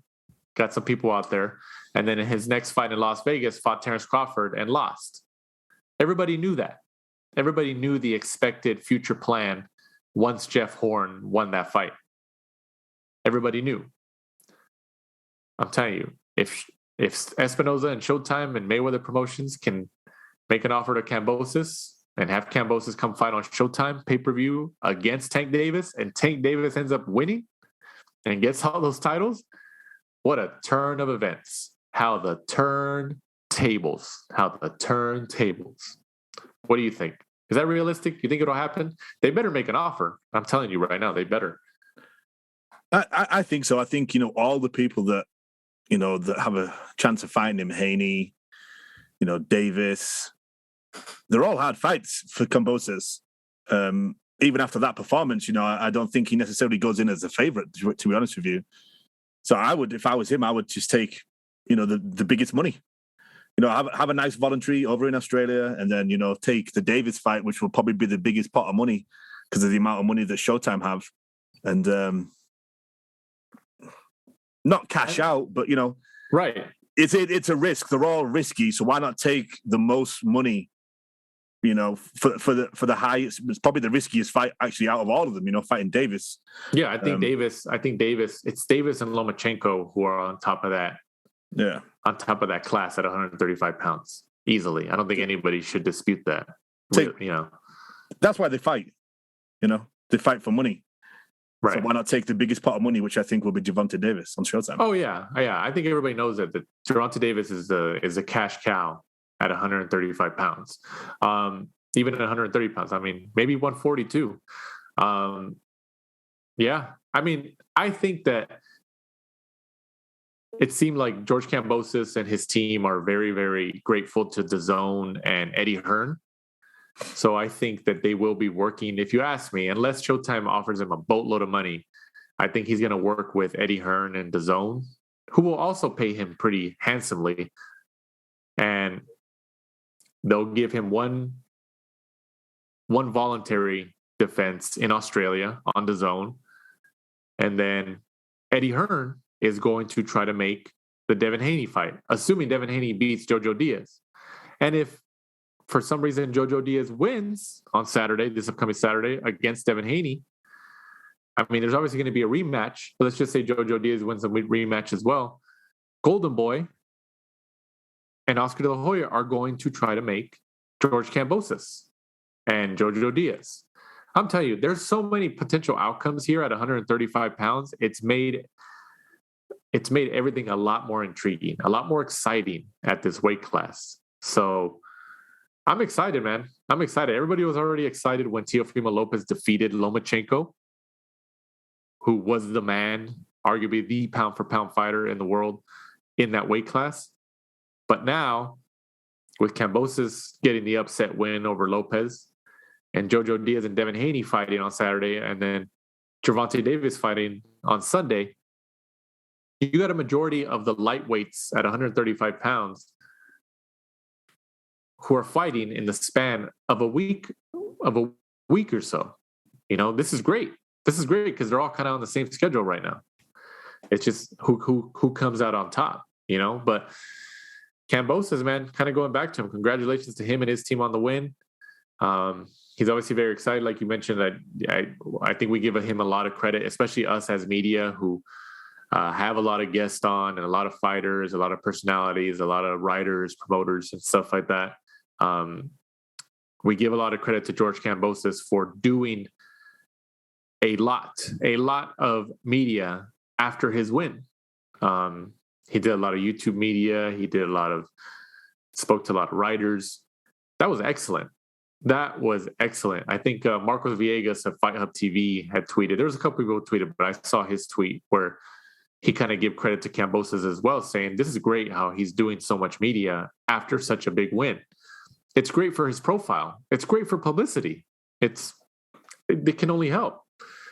got some people out there, and then in his next fight in Las Vegas, fought Terence Crawford and lost. Everybody knew that. Everybody knew the expected future plan once Jeff Horn won that fight. Everybody knew. I'm telling you, if Espinoza and Showtime and Mayweather Promotions can make an offer to Kambosos and have Kambosos come fight on Showtime pay-per-view against Tank Davis, and Tank Davis ends up winning and gets all those titles, what a turn of events. How the turntables. What do you think? Is that realistic? You think it'll happen? They better make an offer. I'm telling you right now, they better. I think so. I think, all the people that, that have a chance of fighting him, Haney, Davis, they're all hard fights for Kambosos. Even after that performance, I don't think he necessarily goes in as a favorite, to be honest with you. So if I was him, I would just take, the biggest money. Have a nice voluntary over in Australia, and then, take the Davis fight, which will probably be the biggest pot of money because of the amount of money that Showtime have. And not cash out, but, right. It's a risk. They're all risky. So why not take the most money, for the highest? It's probably the riskiest fight actually out of all of them, fighting Davis. Yeah, I think Davis, it's Davis and Lomachenko who are on top of that. Yeah. On top of that class at 135 pounds, easily. I don't think anybody should dispute that. That's why they fight. They fight for money. Right. So why not take the biggest pot of money, which I think will be Gervonta Davis on Showtime? Oh yeah. I think everybody knows that Gervonta Davis is a cash cow at 135 pounds. Even at 130 pounds. Maybe 142. Yeah. I think that it seemed like George Kambosos and his team are very, very grateful to DAZN and Eddie Hearn. So I think that they will be working, if you ask me, unless Showtime offers him a boatload of money, I think he's going to work with Eddie Hearn and DAZN, who will also pay him pretty handsomely. and they'll give him one voluntary defense in Australia on the zone. And then Eddie Hearn is going to try to make the Devin Haney fight, assuming Devin Haney beats Jojo Diaz. And if for some reason Jojo Diaz wins on Saturday, this upcoming Saturday, against Devin Haney, I mean, there's obviously going to be a rematch, but let's just say Jojo Diaz wins a rematch as well. Golden Boy and Oscar De La Hoya are going to try to make George Kambosos and Jojo Diaz. I'm telling you, there's so many potential outcomes here at 135 pounds. It's made everything a lot more intriguing, a lot more exciting at this weight class. So I'm excited, man. I'm excited. Everybody was already excited when Teofimo Lopez defeated Lomachenko, who was the man, arguably the pound-for-pound fighter in the world in that weight class. But now, with Kambosos getting the upset win over Lopez, and Jojo Diaz and Devin Haney fighting on Saturday, and then Gervonta Davis fighting on Sunday, you got a majority of the lightweights at 135 pounds who are fighting in the span of a week or so. You know, this is great. This is great because they're all kind of on the same schedule right now. It's just who comes out on top, you know. But Kambosos, man, kind of going back to him. Congratulations to him and his team on the win. He's obviously very excited, like you mentioned. I think we give him a lot of credit, especially us as media who have a lot of guests on and a lot of fighters, a lot of personalities, a lot of writers, promoters, and stuff like that. We give a lot of credit to George Kambosos for doing a lot of media after his win. He did a lot of YouTube media. He spoke to a lot of writers. That was excellent. I think Marcos Villegas of Fight Hub TV had tweeted. There was a couple people who tweeted, but I saw his tweet where he kind of gave credit to Kambosos as well, saying this is great how he's doing so much media after such a big win. It's great for his profile. It's great for publicity. It can only help.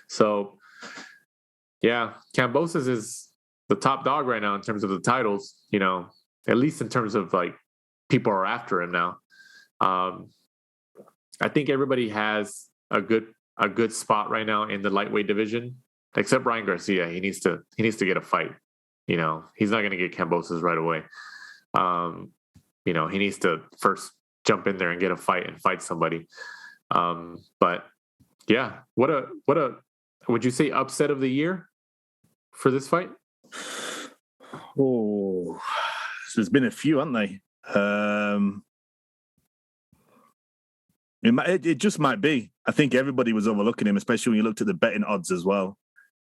So, yeah, Kambosos is the top dog right now in terms of the titles, you know, at least in terms of like people are after him now. I think everybody has a good spot right now in the lightweight division, except Ryan Garcia. He needs to get a fight. You know, he's not going to get Kambosos right away. You know, he needs to first jump in there and get a fight and fight somebody. But yeah, what a would you say upset of the year for this fight? Oh, there's been a few, haven't they? It just might be. I think everybody was overlooking him, especially when you looked at the betting odds as well.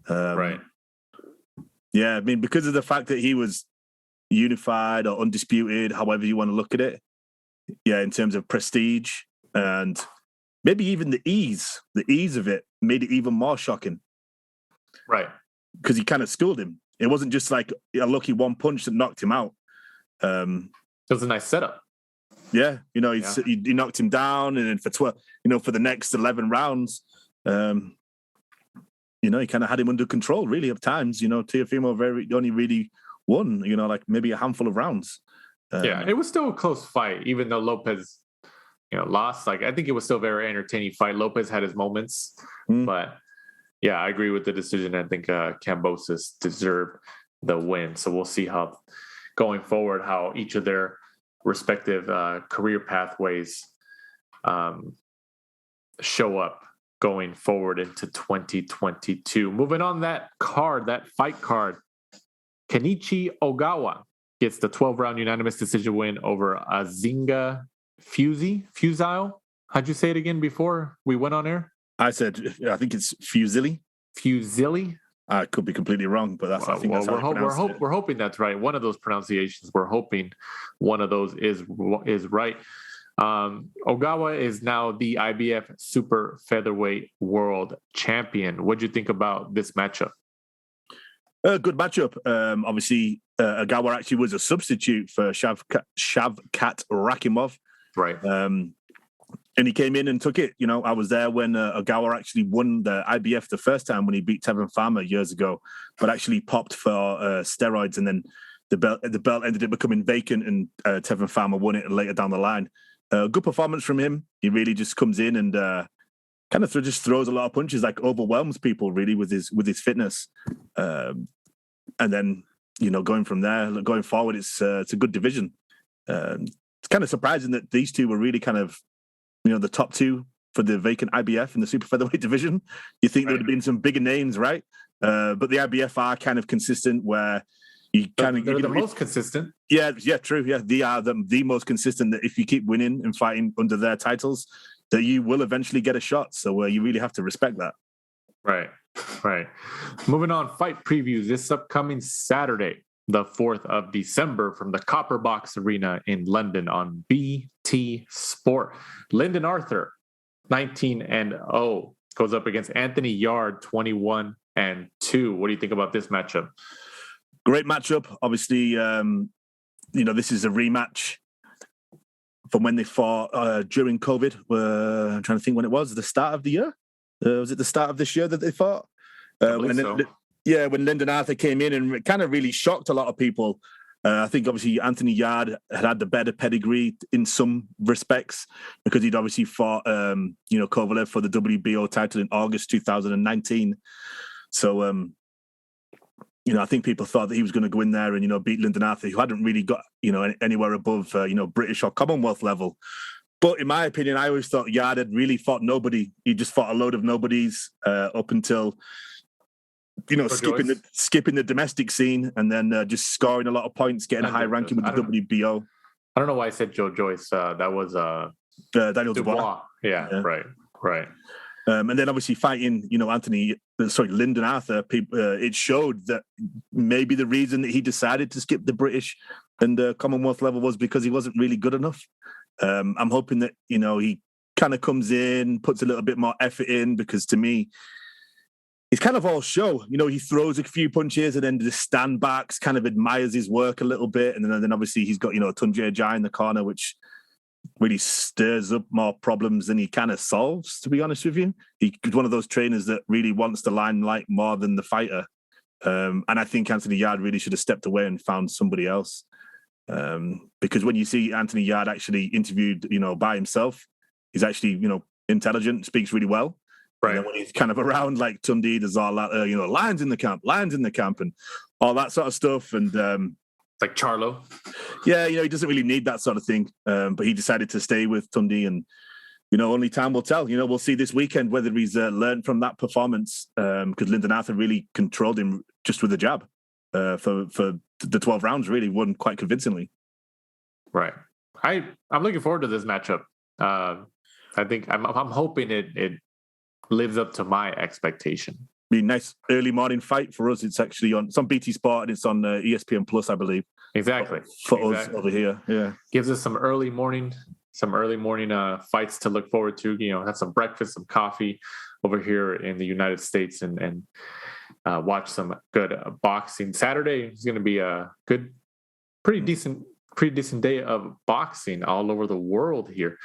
Right. Yeah, I mean, because of the fact that he was unified or undisputed, however you want to look at it. Yeah, in terms of prestige and maybe even the ease of it made it even more shocking. Right. Because he kind of schooled him. It wasn't just like a lucky one punch that knocked him out. It was a nice setup. Yeah, you know, he knocked him down, and then for the next 11 rounds, you know, he kind of had him under control. Really, at times, you know, Teofimo only really won, you know, like maybe a handful of rounds. Yeah, it was still a close fight, even though Lopez, you know, lost. Like I think it was still a very entertaining fight. Lopez had his moments, but yeah, I agree with the decision. I think Kambosos deserved the win. So we'll see how going forward how each of their respective career pathways show up going forward into 2022. Moving on that fight card, Kenichi Ogawa gets the 12-round unanimous decision win over Azinga Fusile. How'd you say it again before we went on air? I think it's Fusili. Fusili? I could be completely wrong, but that's we're hoping that's right. One of those pronunciations, we're hoping one of those is right. Ogawa is now the IBF super featherweight world champion. What'd you think about this matchup? Good matchup. Obviously, Ogawa actually was a substitute for Shavkat Rakhimov. Right. And he came in and took it. You know, I was there when Ogawa actually won the IBF the first time when he beat Tevin Farmer years ago, but actually popped for steroids and then the belt ended up becoming vacant, and Tevin Farmer won it later down the line. Good performance from him. He really just comes in and kind of just throws a lot of punches, like overwhelms people really with his fitness. And then, going from there, going forward, it's a good division. It's kind of surprising that these two were really kind of, the top two for the vacant IBF in the super featherweight division. You think there would have been some bigger names, right? But the IBF are kind of consistent where you kind of... They're the most consistent. Yeah, true. Yeah, they are the most consistent, that if you keep winning and fighting under their titles, that you will eventually get a shot. So you really have to respect that. Right. Moving on, fight previews this upcoming Saturday, the 4th of December, from the Copper Box Arena in London on BT Sport. Lyndon Arthur, 19-0, goes up against Haney-Diaz, 21-2. What do you think about this matchup? Great matchup. Obviously, this is a rematch from when they fought during COVID. I'm trying to think when it was. The start of the year? Was it the start of this year that they fought? When Lyndon Arthur came in, and it kind of really shocked a lot of people. I think obviously Haney-Diaz had the better pedigree in some respects, because he'd obviously fought Kovalev for the WBO title in August 2019. So I think people thought that he was going to go in there and beat Lyndon Arthur, who hadn't really got anywhere above British or Commonwealth level. But in my opinion, I always thought Yard had really fought nobody. He just fought a load of nobodies up until skipping the domestic scene, and then just scoring a lot of points, getting a high ranking with the WBO. I don't know why I said Joe Joyce. That was Daniel Dubois. Yeah, right. And then obviously fighting, Lyndon Arthur, it showed that maybe the reason that he decided to skip the British and the Commonwealth level was because he wasn't really good enough. I'm hoping that, he kind of comes in, puts a little bit more effort in, because to me, it's kind of all show. He throws a few punches and then just stand backs, kind of admires his work a little bit. And then obviously he's got, Tunjay Jai in the corner, which really stirs up more problems than he kind of solves, to be honest with you. He's one of those trainers that really wants the limelight more than the fighter. And I think Haney-Diaz really should have stepped away and found somebody else. Because when you see Haney-Diaz actually interviewed, by himself, he's actually, intelligent, speaks really well. Right. And then when he's kind of around like Tundi, there's all that, lions in the camp, and all that sort of stuff. And like Charlo. Yeah, he doesn't really need that sort of thing. But he decided to stay with Tundi, and, only time will tell. We'll see this weekend whether he's learned from that performance, because Lyndon Arthur really controlled him just with a jab for the 12 rounds, really won quite convincingly. Right. I'm looking forward to this matchup. I think I'm hoping it lives up to my expectation. Be a nice early morning fight for us. It's actually on BT Sport, and it's on ESPN Plus, I believe. Exactly. For us over here, yeah. Gives us some early morning fights to look forward to. Have some breakfast, some coffee over here in the United States, and watch some good boxing. Saturday is going to be a good, pretty decent day of boxing all over the world here.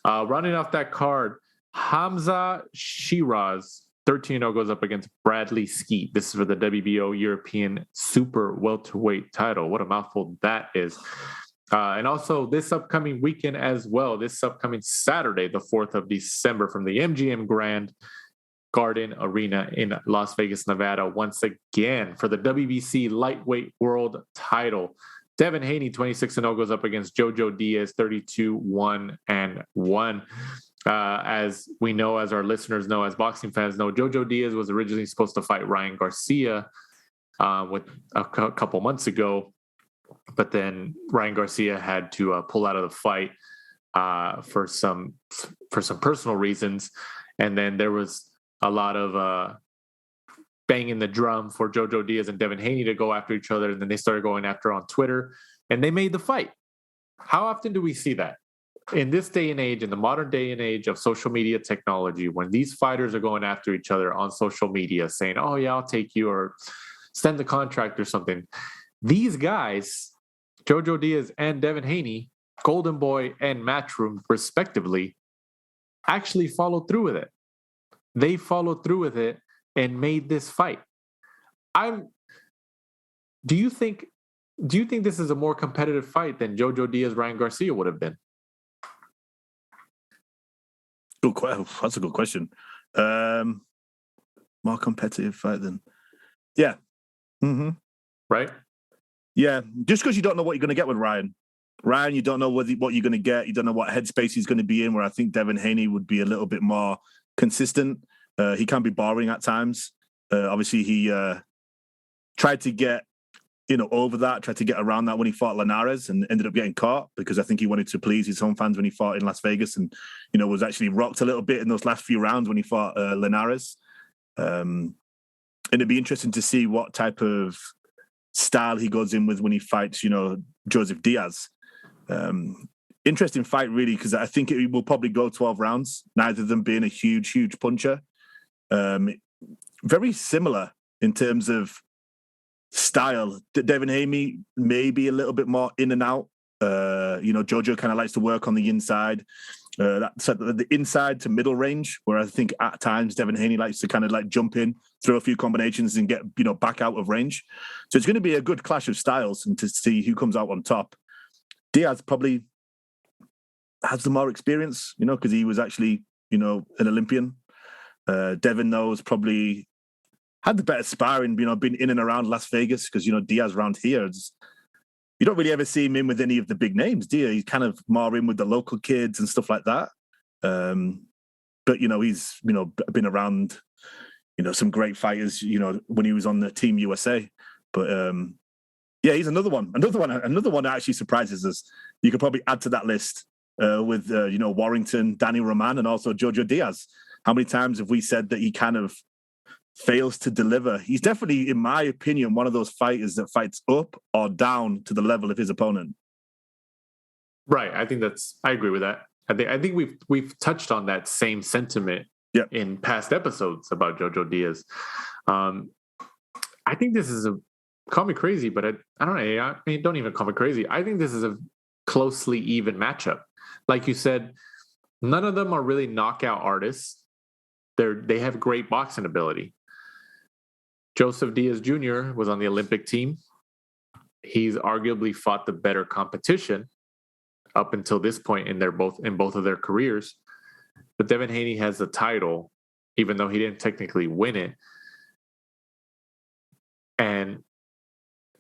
Running off that card, Hamza Shiraz, 13-0, goes up against Bradley Skeet. This is for the WBO European Super Welterweight title. What a mouthful that is. And also this upcoming weekend as well, this upcoming Saturday, the 4th of December, from the MGM Grand Garden Arena in Las Vegas, Nevada, once again for the WBC Lightweight World title. Devin Haney, 26-0, goes up against Jojo Diaz, 32-1-1. As we know, as our listeners know, as boxing fans know, Jojo Diaz was originally supposed to fight Ryan Garcia with a couple months ago, but then Ryan Garcia had to pull out of the fight for some personal reasons, and then there was a lot of banging the drum for Jojo Diaz and Devin Haney to go after each other, and then they started going after on Twitter, and they made the fight. How often do we see that? In this day and age, in the modern day and age of social media technology, when these fighters are going after each other on social media saying, oh yeah, I'll take you, or send the contract or something. These guys, Jojo Diaz and Devin Haney, Golden Boy and Matchroom respectively, actually followed through with it. They followed through with it and made this fight. Do you think do you think this is a more competitive fight than Jojo Diaz, Ryan Garcia would have been? That's a good question. More competitive fight than, yeah, right? Yeah, just because you don't know what you're going to get with Ryan. Ryan, you don't know what you're going to get. You don't know what headspace he's going to be in. Where I think Devin Haney would be a little bit more consistent. He can be boring at times. Obviously, he tried to get over that, tried to get around that when he fought Linares and ended up getting caught because I think he wanted to please his home fans when he fought in Las Vegas and, was actually rocked a little bit in those last few rounds when he fought Linares. And it'd be interesting to see what type of style he goes in with when he fights, Joseph Diaz. Interesting fight, really, because I think it will probably go 12 rounds, neither of them being a huge, huge puncher. Very similar in terms of style. Devin Haney may be a little bit more in and out. Jojo kind of likes to work on the inside. That's the inside to middle range, where I think at times Devin Haney likes to kind of like jump in, throw a few combinations and get, back out of range. So it's going to be a good clash of styles and to see who comes out on top. Diaz probably has the more experience, because he was actually, an Olympian. Devin, though, has probably had the better sparring, been in and around Las Vegas, because, Diaz around here, you don't really ever see him in with any of the big names, do you? He's kind of more in with the local kids and stuff like that. But, he's, been around, some great fighters, when he was on the Team USA. But, yeah, he's another one that actually surprises us. You could probably add to that list with, Warrington, Danny Roman, and also Jojo Diaz. How many times have we said that he kind of fails to deliver? He's definitely, in my opinion, one of those fighters that fights up or down to the level of his opponent. Right. I agree with that. I think we've touched on that same sentiment in past episodes about Jojo Diaz. I think this is call me crazy, but I don't know. I mean, don't even call me crazy. I think this is a closely even matchup. Like you said, none of them are really knockout artists. They have great boxing ability. Joseph Diaz Jr. was on the Olympic team. He's arguably fought the better competition up until this point in both of their careers. But Devin Haney has the title, even though he didn't technically win it. And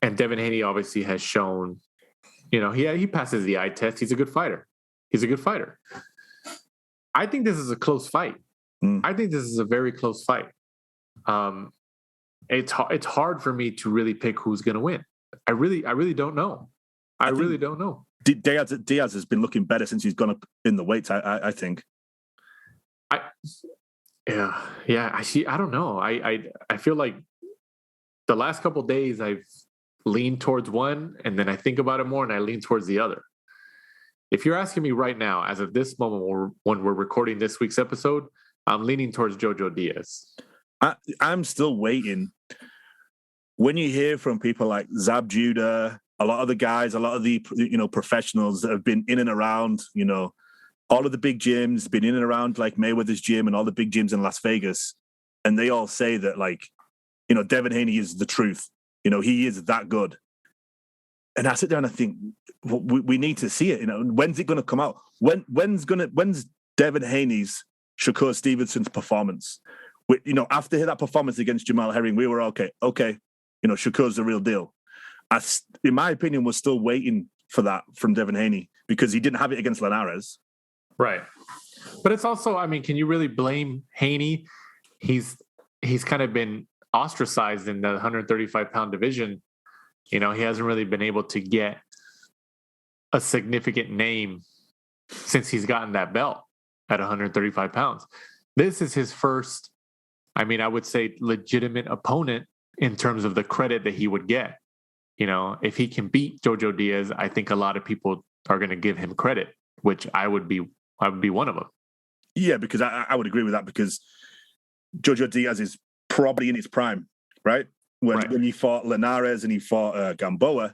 Devin Haney obviously has shown, he passes the eye test. He's a good fighter. I think this is a close fight. I think this is a very close fight. It's hard for me to really pick who's going to win. I really don't know. I really don't know. Diaz has been looking better since he's gone up in the weights. I think. I don't know. I feel like the last couple of days I've leaned towards one, and then I think about it more, and I lean towards the other. If you're asking me right now, as of this moment when we're recording this week's episode, I'm leaning towards Jojo Diaz. I'm still waiting. When you hear from people like Zab Judah, a lot of the professionals that have been in and around, all of the big gyms, been in and around like Mayweather's gym and all the big gyms in Las Vegas, and they all say that Devin Haney is the truth. He is that good. And I sit there and I think, we need to see it. When's it going to come out? When's Devin Haney's Shakur Stevenson's performance? After that performance against Jamal Herring, we were okay. Shakur's the real deal. In my opinion, we're still waiting for that from Devin Haney because he didn't have it against Linares. Right. But it's also, can you really blame Haney? He's kind of been ostracized in the 135-pound division. He hasn't really been able to get a significant name since he's gotten that belt at 135 pounds. This is his first, I would say, legitimate opponent in terms of the credit that he would get. If he can beat Jojo Diaz, I think a lot of people are going to give him credit, which I would be one of them. Yeah, because I would agree with that, because Jojo Diaz is probably in his prime, right? When he fought Linares and he fought Gamboa,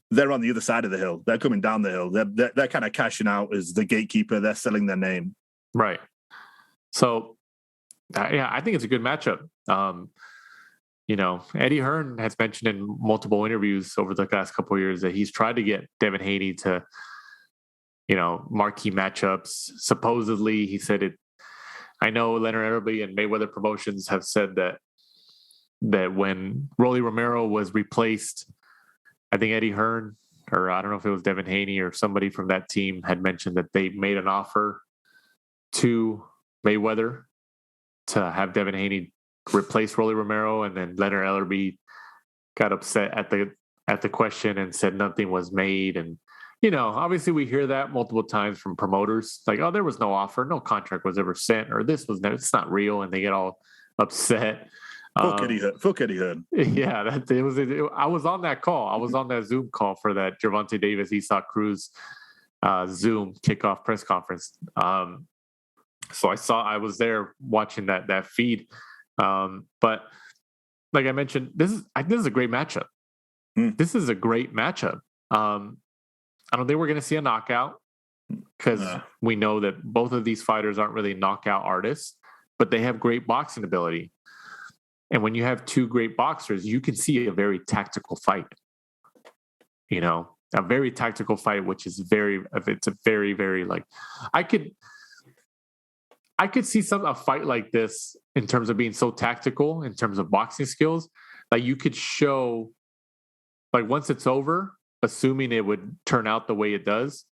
they're on the other side of the hill. They're coming down the hill. They're kind of cashing out as the gatekeeper. They're selling their name. Right. So, I think it's a good matchup. Eddie Hearn has mentioned in multiple interviews over the last couple of years that he's tried to get Devin Haney to, marquee matchups. Supposedly, he said it. I know Leonard Ellerbe and Mayweather Promotions have said that when Rolly Romero was replaced, I think Eddie Hearn, or I don't know if it was Devin Haney or somebody from that team, had mentioned that they made an offer to Mayweather to have Devin Haney replace Rolly Romero, and then Leonard Ellerbe got upset at the question and said nothing was made. And obviously we hear that multiple times from promoters, like, oh, there was no offer, no contract was ever sent, or it's not real, and they get all upset. Fuck Eddie Hearn. Yeah, I was on that call. I was on that Zoom call for that Gervonta Davis, Isaac Cruz Zoom kickoff press conference. So I was there watching that feed. But like I mentioned, this is a great matchup. This is a great matchup. I don't think we're going to see a knockout because we know that both of these fighters aren't really knockout artists, but they have great boxing ability. And when you have two great boxers, you can see a very tactical fight. A very tactical fight, which is it's a very, very, like, I could see a fight like this in terms of being so tactical, in terms of boxing skills, like you could show, like, once it's over, assuming it would turn out the way it does,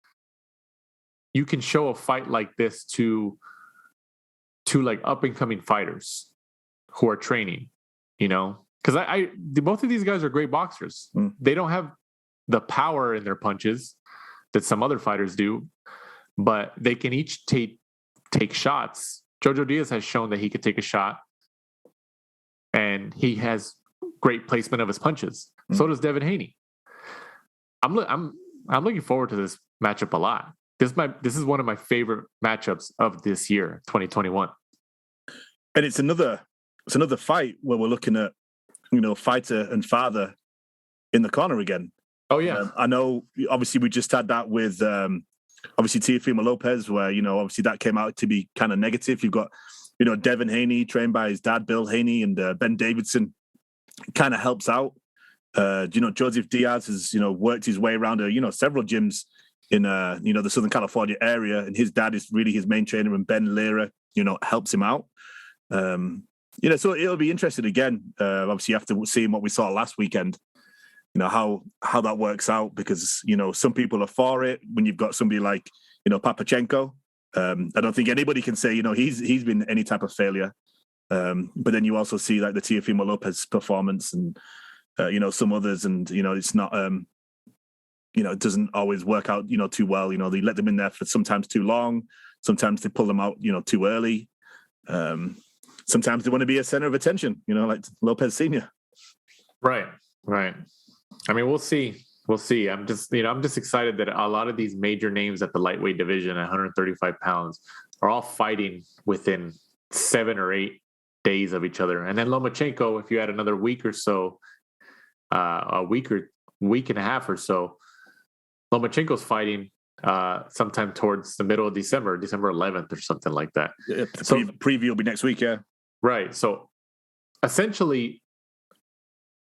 you can show a fight like this to like up and coming fighters who are training, because both of these guys are great boxers. They don't have the power in their punches that some other fighters do, but they can each take shots. Jojo Diaz has shown that he could take a shot, and he has great placement of his punches. So does Devin Haney. I'm looking forward to this matchup a lot. This is one of my favorite matchups of this year, 2021. And it's another fight where we're looking at, fighter and father in the corner again. Oh yeah. I know, obviously we just had that with, obviously Teofimo Lopez, where, obviously that came out to be kind of negative. You've got, Devin Haney trained by his dad, Bill Haney, and Ben Davidson kind of helps out. Joseph Diaz has, worked his way around, several gyms in, the Southern California area, and his dad is really his main trainer, and Ben Lira, helps him out. So it'll be interesting again. Obviously, after seeing what we saw last weekend, how that works out, because, some people are for it when you've got somebody like, Papachenko. I don't think anybody can say, he's been any type of failure. But then you also see like the Teofimo Lopez performance and, some others, and, it's not, it doesn't always work out, too well. They let them in there for sometimes too long. Sometimes they pull them out, too early. Sometimes they want to be a center of attention, like Lopez Sr. Right. I mean, we'll see. I'm just excited that a lot of these major names at the lightweight division at 135 pounds are all fighting within 7 or 8 days of each other. And then Lomachenko, if you had another week or so, week and a half or so, Lomachenko's fighting sometime towards the middle of December 11th or something like that. Yeah, preview will be next week, yeah. Right. So essentially,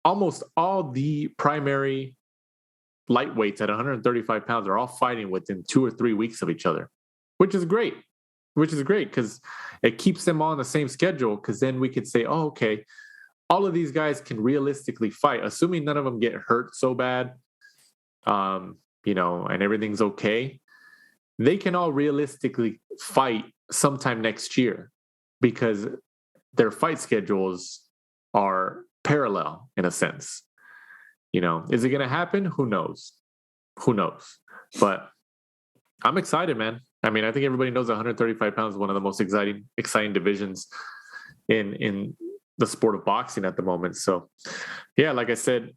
almost all the primary lightweights at 135 pounds are all fighting within 2 or 3 weeks of each other, which is great because it keeps them on the same schedule, because then we could say, oh, okay, all of these guys can realistically fight, assuming none of them get hurt so bad, and everything's okay. They can all realistically fight sometime next year because their fight schedules are parallel in a sense. Is it going to happen? Who knows? But I'm excited, man. I mean, I think everybody knows 135 pounds is one of the most exciting divisions in the sport of boxing at the moment. So, yeah, like I said,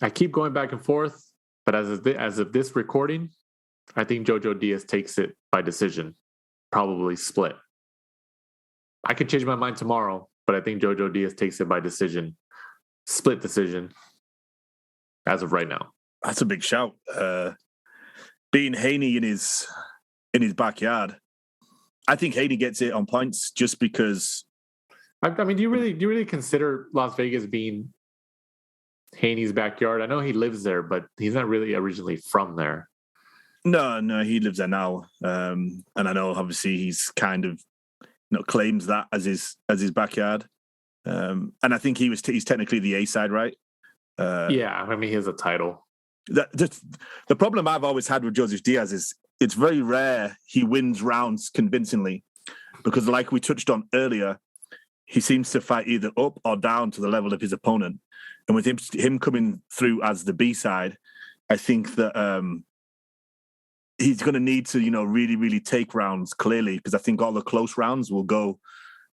I keep going back and forth, but as of this recording, I think Jojo Diaz takes it by decision, probably split. I could change my mind tomorrow, but I think Jojo Diaz takes it by decision, split decision, as of right now. That's a big shout. Being Haney in his backyard, I think Haney gets it on points just because I mean, do you really consider Las Vegas being Haney's backyard? I know he lives there, but he's not really originally from there. No, he lives there now, and I know obviously he's kind of claims that as his backyard, and I think he's technically the A side, right? Yeah, I mean he has a title. The problem I've always had with Joseph Diaz is it's very rare he wins rounds convincingly, because like we touched on earlier, he seems to fight either up or down to the level of his opponent, and with him coming through as the B side, I think that he's going to need to, really, really take rounds clearly, because I think all the close rounds will go,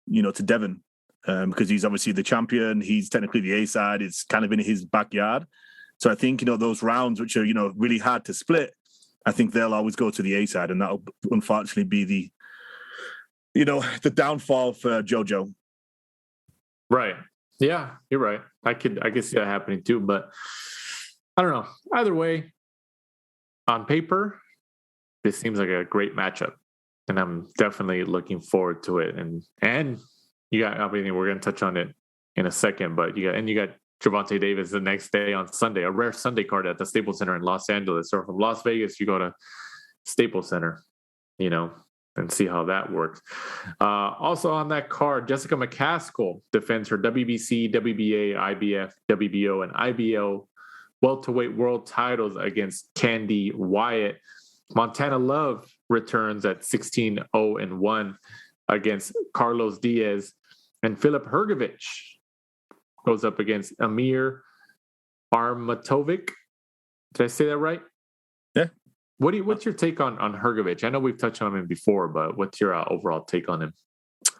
to Devin, because he's obviously the champion. He's technically the A side. It's kind of in his backyard. So I think, those rounds which are, really hard to split, I think they'll always go to the A side, and that'll unfortunately be the downfall for JoJo. Right. Yeah, you're right. I could see that happening too, but I don't know. Either way, on paper, this seems like a great matchup, and I'm definitely looking forward to it. And you got, I mean, we're going to touch on it in a second, but you got Gervonta Davis the next day on Sunday, a rare Sunday card at the Staples Center in Los Angeles. Or from Las Vegas, you go to Staples Center, and see how that works. Also on that card, Jessica McCaskill defends her WBC, WBA, IBF, WBO, and IBO welterweight world titles against Candy Wyatt. Montana Love returns at 16-0-1 against Carlos Diaz, and Filip Hrgovic goes up against Amir Armatovic. Did I say that right? Yeah. What's your take on Hrgovic? I know we've touched on him before, but what's your overall take on him?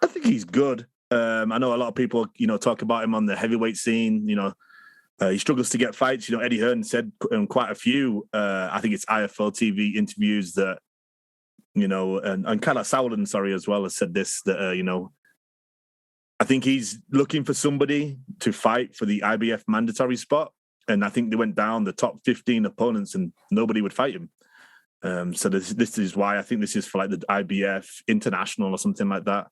I think he's good. I know a lot of people, talk about him on the heavyweight scene. He struggles to get fights. Eddie Hearn said in quite a few, I think it's IFL TV interviews that, and Carla Sauerland, as well, has said this, that, I think he's looking for somebody to fight for the IBF mandatory spot. And I think they went down the top 15 opponents and nobody would fight him. So this is why I think this is for like the IBF International or something like that.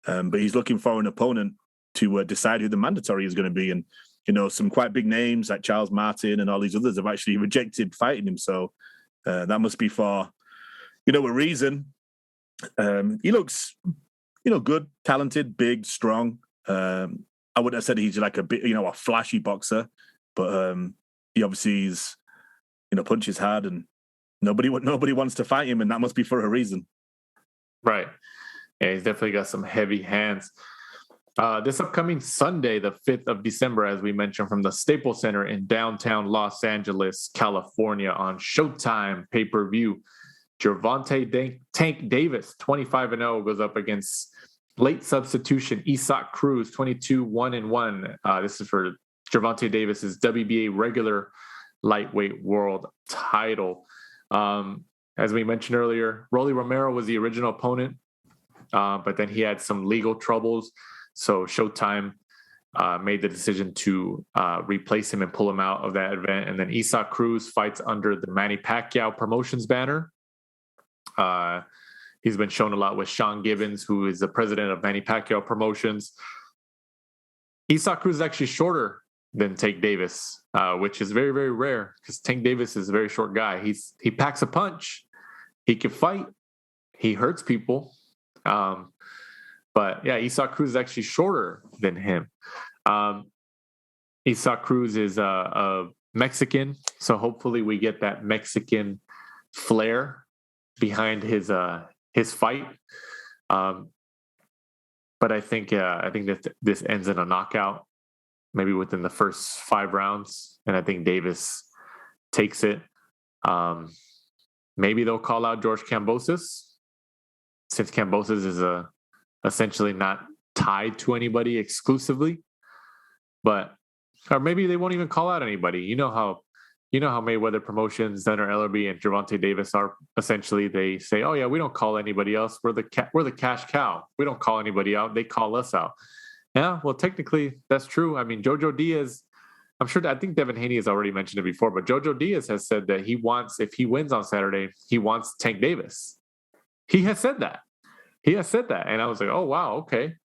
But he's looking for an opponent to decide who the mandatory is going to be. And, some quite big names like Charles Martin and all these others have actually rejected fighting him. So that must be for, a reason. He looks, good, talented, big, strong. I wouldn't have said he's like a bit, a flashy boxer, but he obviously is, punches hard, and nobody wants to fight him, and that must be for a reason. Right. Yeah, he's definitely got some heavy hands. This upcoming Sunday, the 5th of December, as we mentioned, from the Staples Center in downtown Los Angeles, California, on Showtime pay-per-view, Gervonta Tank Davis, 25-0, goes up against late substitution Isaac Cruz, 22-1-1. This is for Gervonta Davis's WBA regular lightweight world title. As we mentioned earlier, Rolly Romero was the original opponent, but then he had some legal troubles. So Showtime made the decision to replace him and pull him out of that event. And then Isaac Cruz fights under the Manny Pacquiao Promotions banner. He's been shown a lot with Sean Gibbons, who is the president of Manny Pacquiao Promotions. Isaac Cruz is actually shorter than Tank Davis, which is very, very rare because Tank Davis is a very short guy. He packs a punch. He can fight. He hurts people. But yeah, Isaac Cruz is actually shorter than him. Isaac Cruz is a Mexican, so hopefully we get that Mexican flair behind his fight. But I think that this ends in a knockout, maybe within the first 5 rounds, and I think Davis takes it. Maybe they'll call out George Kambosos, since Kambosos is essentially not tied to anybody exclusively. Or maybe they won't even call out anybody. You know how Mayweather Promotions, Zenner Ellerby, and Gervonta Davis are essentially. They say, "Oh yeah, we don't call anybody else. We're the cash cow. We don't call anybody out. They call us out." Yeah, well, technically that's true. I mean, Jojo Diaz. I think Devin Haney has already mentioned it before, but Jojo Diaz has said that if he wins on Saturday, he wants Tank Davis. He has said that. And I was like, oh wow, okay.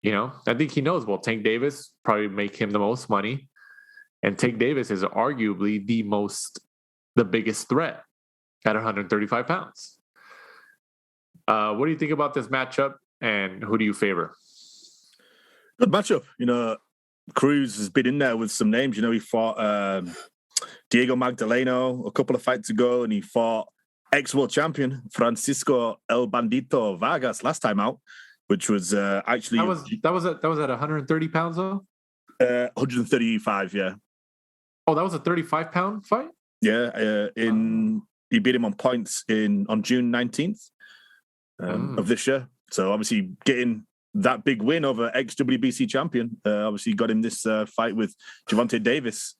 I think he knows, well, Tank Davis probably make him the most money. And Tank Davis is arguably the biggest threat at 135 pounds. What do you think about this matchup, and who do you favor? Good matchup. Cruz has been in there with some names. He fought Diego Magdaleno a couple of fights ago, and he fought ex-world champion Francisco El Bandito Vargas last time out, which was actually... That was at 130 pounds, though? 135, yeah. Oh, that was a 35-pound fight? Yeah, he beat him on points on June 19th of this year. So obviously getting that big win over ex-WBC champion, obviously got him this fight with Gervonta Davis.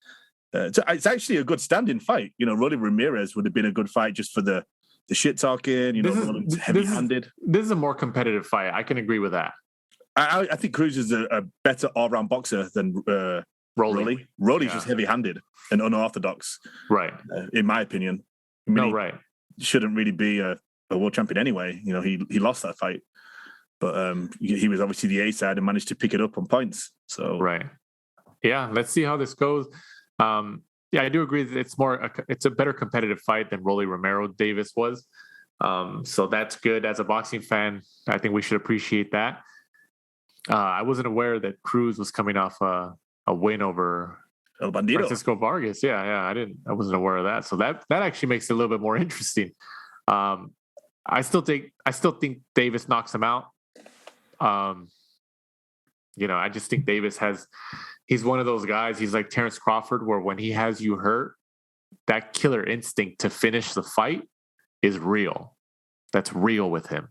It's actually a good standing fight. Rolly Ramirez would have been a good fight just for the shit talking, heavy-handed. This is a more competitive fight. I can agree with that. I think Cruz is a better all-round boxer than Rolly. Rolly's just heavy-handed and unorthodox, right? In my opinion. Right. He shouldn't really be a world champion anyway. He lost that fight, but he was obviously the A side and managed to pick it up on points. So right, yeah. Let's see how this goes. Yeah, I do agree that it's a better competitive fight than Rolly Romero Davis was. So that's good. As a boxing fan, I think we should appreciate that. I wasn't aware that Cruz was coming off a win over El Bandito. Francisco Vargas. Yeah. I wasn't aware of that. So that actually makes it a little bit more interesting. I still think Davis knocks him out. I just think Davis he's one of those guys. He's like Terrence Crawford, where when he has you hurt, that killer instinct to finish the fight is real. That's real with him.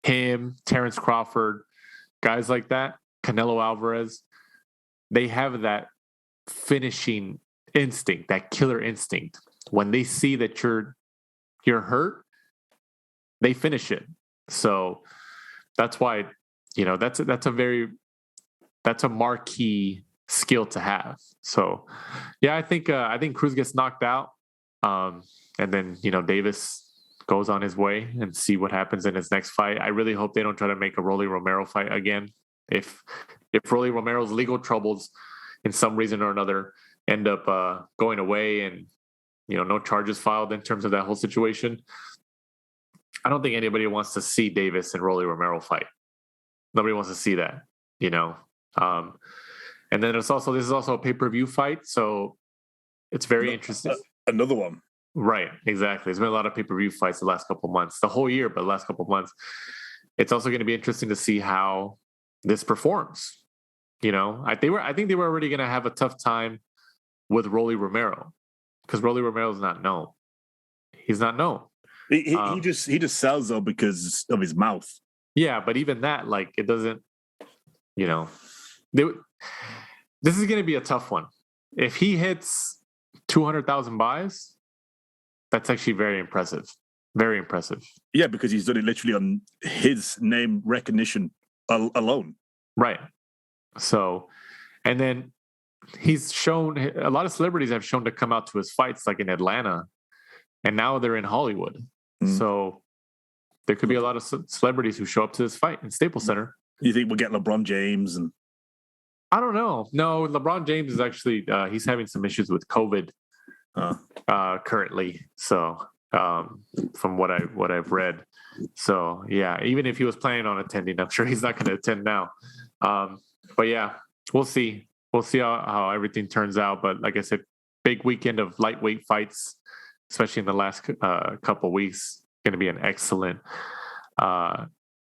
Terrence Crawford, guys like that, Canelo Alvarez, they have that finishing instinct, that killer instinct. When they see that you're hurt, they finish it. So that's why, that's a marquee skill to have. So yeah, I think Cruz gets knocked out. And then, Davis goes on his way and see what happens in his next fight. I really hope they don't try to make a Rolly Romero fight again. If Rolly Romero's legal troubles in some reason or another end up going away and, no charges filed in terms of that whole situation, I don't think anybody wants to see Davis and Rolly Romero fight. Nobody wants to see that, and then this is also a pay-per-view fight. So it's very interesting. Another one. Right, exactly. There's been a lot of pay-per-view fights the last couple of months, the whole year, but the last couple of months. It's also going to be interesting to see how this performs. I think they were already going to have a tough time with Rolly Romero because Rolly Romero is not known. He's not known. He just sells though because of his mouth. Yeah, but even that, it doesn't. This is going to be a tough one. If he hits 200,000 buys, that's actually very impressive. Very impressive. Yeah, because he's done it literally on his name recognition alone. Right. So, and then he's shown, a lot of celebrities have shown to come out to his fights, like in Atlanta, and now they're in Hollywood. So there could be a lot of celebrities who show up to this fight in Staples Center. You think we'll get LeBron James? And I don't know. No, LeBron James is actually, he's having some issues with COVID currently. So from what I've read. So yeah, even if he was planning on attending, I'm sure he's not going to attend now. But yeah, we'll see. We'll see how everything turns out. But like I said, big weekend of lightweight fights, especially in the last couple of weeks. Going to be an excellent.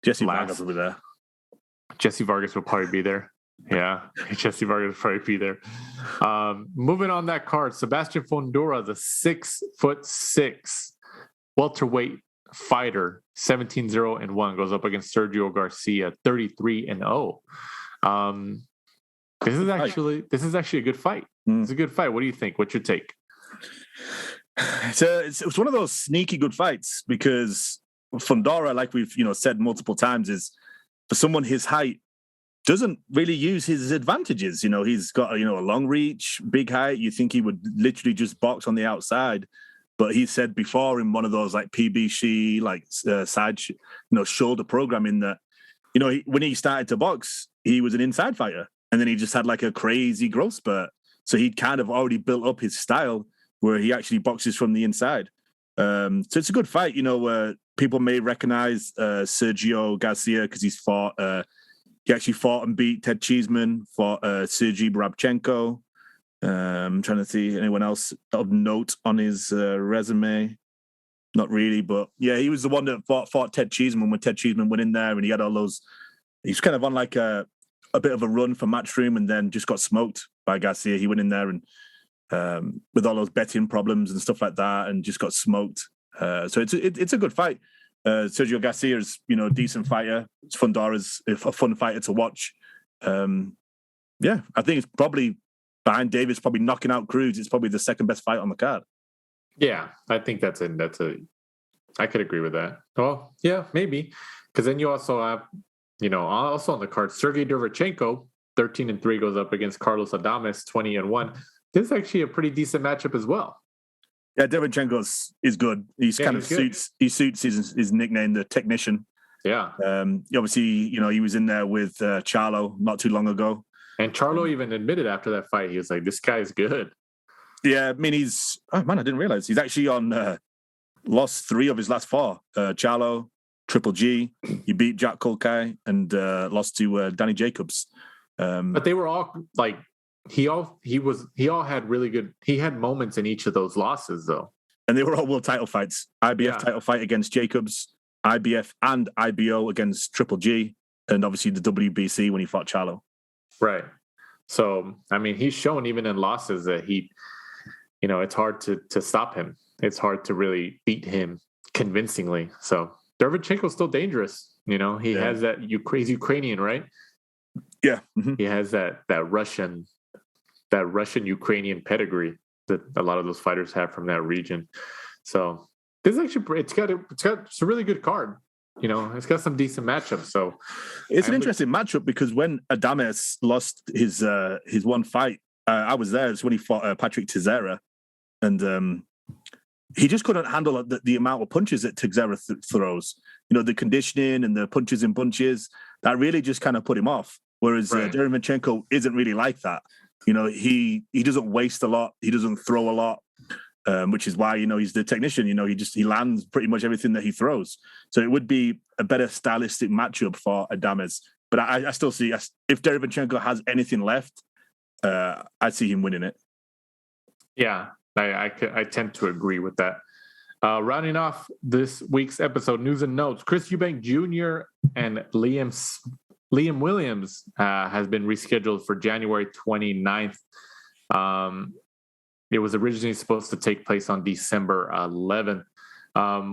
Jesse Vargas will be there. Jesse Vargas will probably be there. Yeah, Jesse Vargas will probably be there. Moving on that card, Sebastian Fundora, the 6'6" welterweight fighter, 17-0-1, goes up against Sergio Garcia, 33-0. This is actually a good fight. It's a good fight. What do you think? What's your take? It's one of those sneaky good fights because Fundora, like we've said multiple times, is for someone his height doesn't really use his advantages. He's got a long reach, big height. You think he would literally just box on the outside, but he said before in one of those like PBC side shoulder programming that when he started to box, he was an inside fighter, and then he just had like a crazy growth spurt. So he'd kind of already built up his style where he actually boxes from the inside. So it's a good fight. People may recognize Sergio Garcia because he actually fought and beat Ted Cheeseman, fought Sergey Brabchenko. I'm trying to see anyone else of note on his resume. Not really, but yeah, he was the one that fought Ted Cheeseman when Ted Cheeseman went in there, and he had all those. He's kind of on like a bit of a run for Matchroom, and then just got smoked by Garcia. He went in there and with all those betting problems and stuff like that, and just got smoked. So it's a good fight. Sergio Garcia is a decent fighter. Fundora's a fun fighter to watch. I think it's probably behind Davis, probably knocking out Cruz. It's probably the second best fight on the card. Yeah, I think I could agree with that. Well, yeah, maybe. Because then you also have, also on the card, Sergey Derevchenko, 13-3, goes up against Carlos Adames, 20-1. This is actually a pretty decent matchup as well. Yeah, Derevchenko is good. He suits his nickname, the Technician. Yeah. Obviously, he was in there with Charlo not too long ago. And Charlo even admitted after that fight, he was like, this guy is good. Yeah, I mean, I didn't realize. He's actually lost 3 of his last 4. Charlo, Triple G, he beat Jack Kulkai, and lost to Danny Jacobs. But they were all like, he had really good, he had moments in each of those losses though. And they were all world title fights. IBF title fight against Jacobs, IBF and IBO against Triple G, and obviously the WBC when he fought Charlo. Right. So, I mean, he's shown even in losses that it's hard to stop him. It's hard to really beat him convincingly. So Derevchenko's still dangerous. He has that he's Ukrainian, right? Yeah. Mm-hmm. He has that Russian Ukrainian pedigree that a lot of those fighters have from that region. So this is actually, it's a really good card. It's got some decent matchups. So it's an interesting matchup because when Adames lost his one fight, I was there. It's when he fought Patrick Teixeira, and he just couldn't handle the amount of punches that Teixeira throws. The conditioning and the punches in bunches that really just kind of put him off. Whereas Derevchenko isn't really like that. He doesn't waste a lot. He doesn't throw a lot. Which is why, he's the technician, he lands pretty much everything that he throws. So it would be a better stylistic matchup for Adames. But I still see, if Derevchenko has anything left, I see him winning it. Yeah, I tend to agree with that. Rounding off this week's episode, news and notes, Chris Eubank Jr. and Liam Williams has been rescheduled for January 29th. It was originally supposed to take place on December 11th.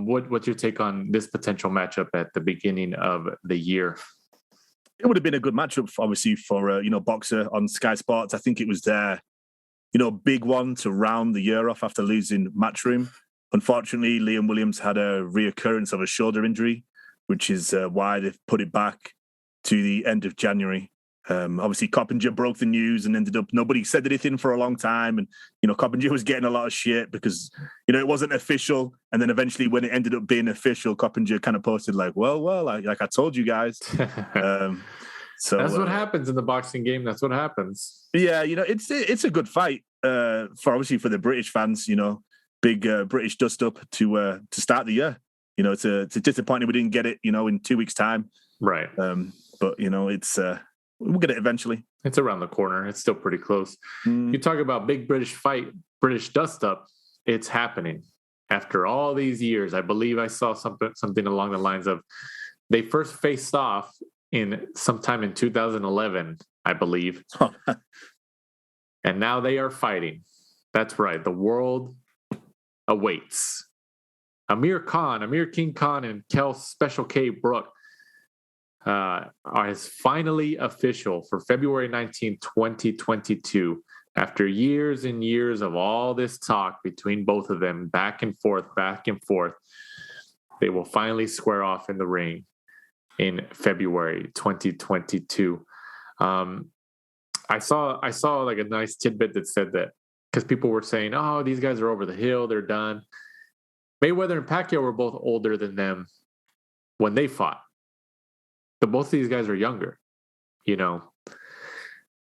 What's your take on this potential matchup at the beginning of the year? It would have been a good matchup, obviously, for Boxer on Sky Sports. I think it was their, big one to round the year off after losing Matchroom. Unfortunately, Liam Williams had a reoccurrence of a shoulder injury, which is why they've put it back to the end of January. Obviously, Coppinger broke the news and ended up, nobody said anything for a long time. And, Coppinger was getting a lot of shit because, it wasn't official. And then eventually when it ended up being official, Coppinger kind of posted like, I told you guys. So that's what happens in the boxing game. That's what happens. Yeah. It's a good fight for the British fans, big British dust up to start the year. It's disappointing we didn't get it, in 2 weeks' time. Right. But, we'll get it eventually. It's around the corner. It's still pretty close. You talk about big British fight, British dust up. It's happening. After all these years, I believe I saw something along the lines of they first faced off sometime in 2011, I believe. And now they are fighting. That's right. The world awaits. Amir King Khan and Kel Special K Brook is finally official for February 19, 2022. After years and years of all this talk between both of them, back and forth, they will finally square off in the ring in February 2022. I saw like a nice tidbit that said that because people were saying, oh, these guys are over the hill, they're done. Mayweather and Pacquiao were both older than them when they fought. but both of these guys are younger. I'm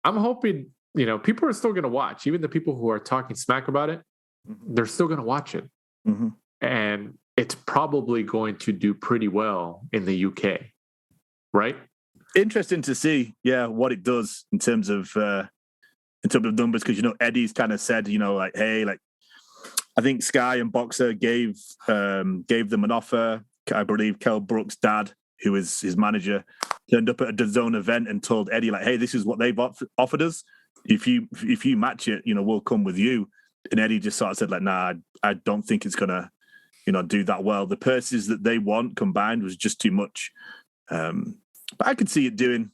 hoping, people are still going to watch. Even the people who are talking smack about it, they're still going to watch it. Mm-hmm. And it's probably going to do pretty well in the UK, right? Interesting to see, what it does in terms of numbers, because Eddie's kind of said, like, hey, like, I think Sky and Boxer gave them an offer. I believe Kell-Brook's dad, who is his manager, turned up at a DAZN event and told Eddie, like, hey, this is what they've offered us. If you match it, we'll come with you. And Eddie just sort of said, like, nah, I don't think it's gonna, do that well. The purses that they want combined was just too much. But I could see it doing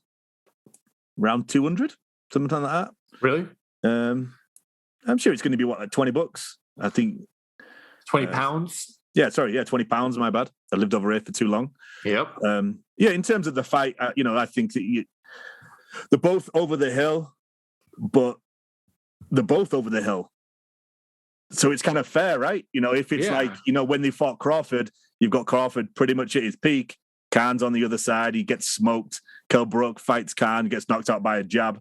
around 200, something like that. Really? I'm sure it's going to be like $20. I think 20 pounds. Yeah, sorry, 20 pounds. My bad. I lived over here for too long. Yep. In terms of the fight, I think that they're both over the hill, but they're both over the hill. So it's kind of fair, right? If it's like, when they fought Crawford, you've got Crawford pretty much at his peak. Khan's on the other side. He gets smoked. Kell-Brook fights Khan, gets knocked out by a jab.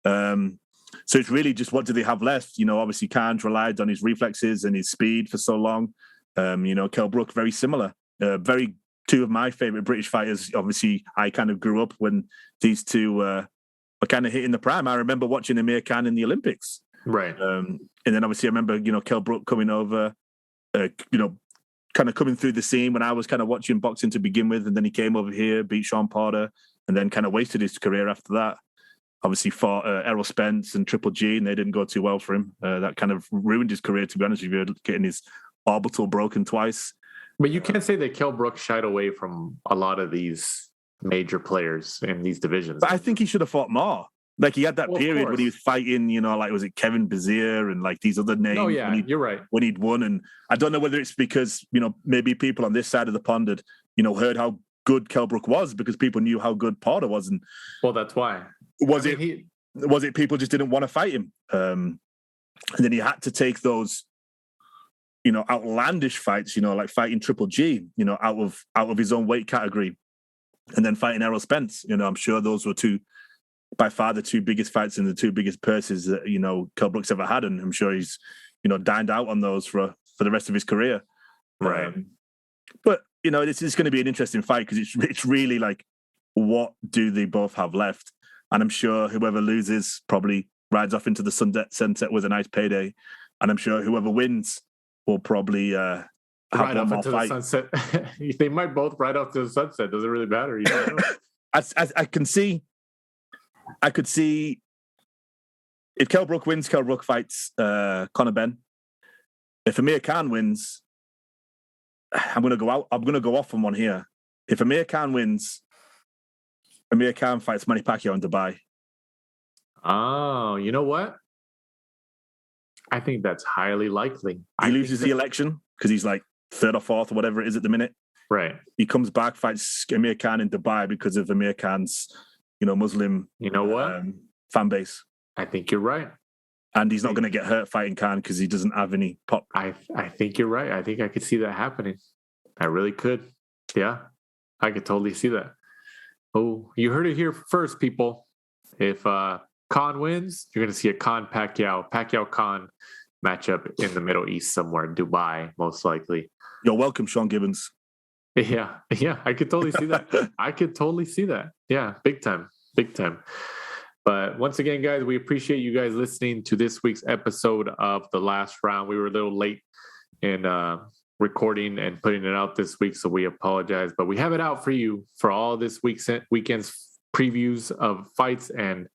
So it's really just what do they have left? Obviously Khan's relied on his reflexes and his speed for so long. Kell-Brook, very similar. Very two of my favorite British fighters. Obviously, I kind of grew up when these two were kind of hitting the prime. I remember watching Amir Khan in the Olympics. Right. And then obviously I remember, Kell-Brook coming over, kind of coming through the scene when I was kind of watching boxing to begin with. And then he came over here, beat Sean Porter, and then kind of wasted his career after that. Obviously fought Errol Spence and Triple G, and they didn't go too well for him. That kind of ruined his career, to be honest with you, getting his orbital broken twice. But you can't say that Kell-Brook shied away from a lot of these major players in these divisions. But I think he should have fought more. Like, he had that period when he was fighting, like, was it Kevin Bazier and, like, these other names? Oh, yeah, you're right. When he'd won. And I don't know whether it's because, maybe people on this side of the pond had, heard how good Kell-Brook was, because people knew how good Porter was. And well, that's why. Was it people just didn't want to fight him? And then he had to take those, outlandish fights, like fighting Triple G, out of his own weight category, and then fighting Errol Spence. I'm sure those were by far the two biggest fights and the two biggest purses that, Kell-Brook's ever had. And I'm sure he's, dined out on those for the rest of his career. Right. But, it's going to be an interesting fight, because it's really like, what do they both have left? And I'm sure whoever loses probably rides off into the sunset with a nice payday. And I'm sure whoever wins will probably have ride one off more into fight. the sunset. They might both ride off to the sunset. Doesn't really matter. I could see if Kell-Brook wins, Kell-Brook fights Conor Benn. If Amir Khan wins, I'm going to go off on one here. If Amir Khan wins, Amir Khan fights Manny Pacquiao in Dubai. Oh, you know what? I think that's highly likely. He loses the election because he's like third or fourth or whatever it is at the minute. Right. He comes back, fights Amir Khan in Dubai because of Amir Khan's, Muslim fan base. I think you're right. And he's not going to get hurt fighting Khan because he doesn't have any pop. I think you're right. I think I could see that happening. I really could. Yeah, I could totally see that. Oh, you heard it here first, people. If Khan wins, you're going to see a Pacquiao-Khan matchup in the Middle East somewhere, Dubai, most likely. You're welcome, Sean Gibbons. Yeah, I could totally see that. I could totally see that. Yeah, big time. But once again, guys, we appreciate you guys listening to this week's episode of The Last Round. We were a little late in recording and putting it out this week, so we apologize. But we have it out for you for all this weekend's previews of fights and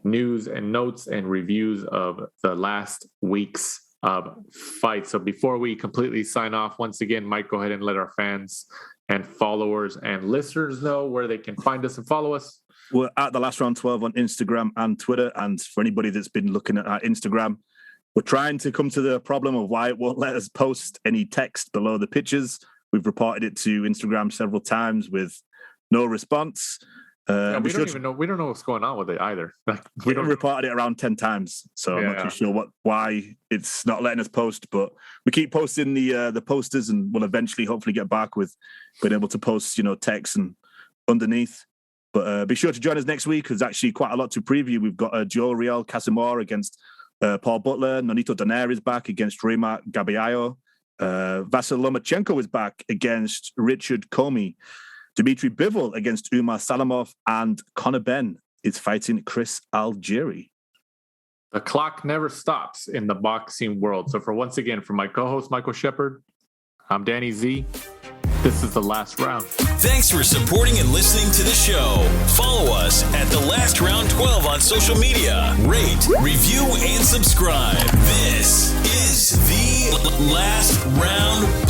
news and notes and reviews of the last week's of fights. So before we completely sign off, once again, Mike, go ahead and let our fans and followers and listeners know where they can find us and follow us. We're at The Last Round 12 on Instagram and Twitter. And for anybody that's been looking at our Instagram, we're trying to come to the problem of why it won't let us post any text below the pictures. We've reported it to Instagram several times with no response. We don't even know. We don't know what's going on with it either. We reported it around 10 times, so I'm not too sure why it's not letting us post. But we keep posting the posters, and we'll eventually, hopefully, get back with being able to post, text and underneath. But be sure to join us next week. There's actually quite a lot to preview. We've got Joe Real Casimir against Paul Butler. Nonito Donaire is back against Rimat Gabiayo. Vasyl Lomachenko is back against Richard Comey. Dmitry Bivol against Umar Salamov. And Conor Benn is fighting Chris Algieri. The clock never stops in the boxing world. So for my co-host, Michael Shepard, I'm Danny Z. This is The Last Round. Thanks for supporting and listening to the show. Follow us at The Last Round 12 on social media. Rate, review, and subscribe. This is The Last Round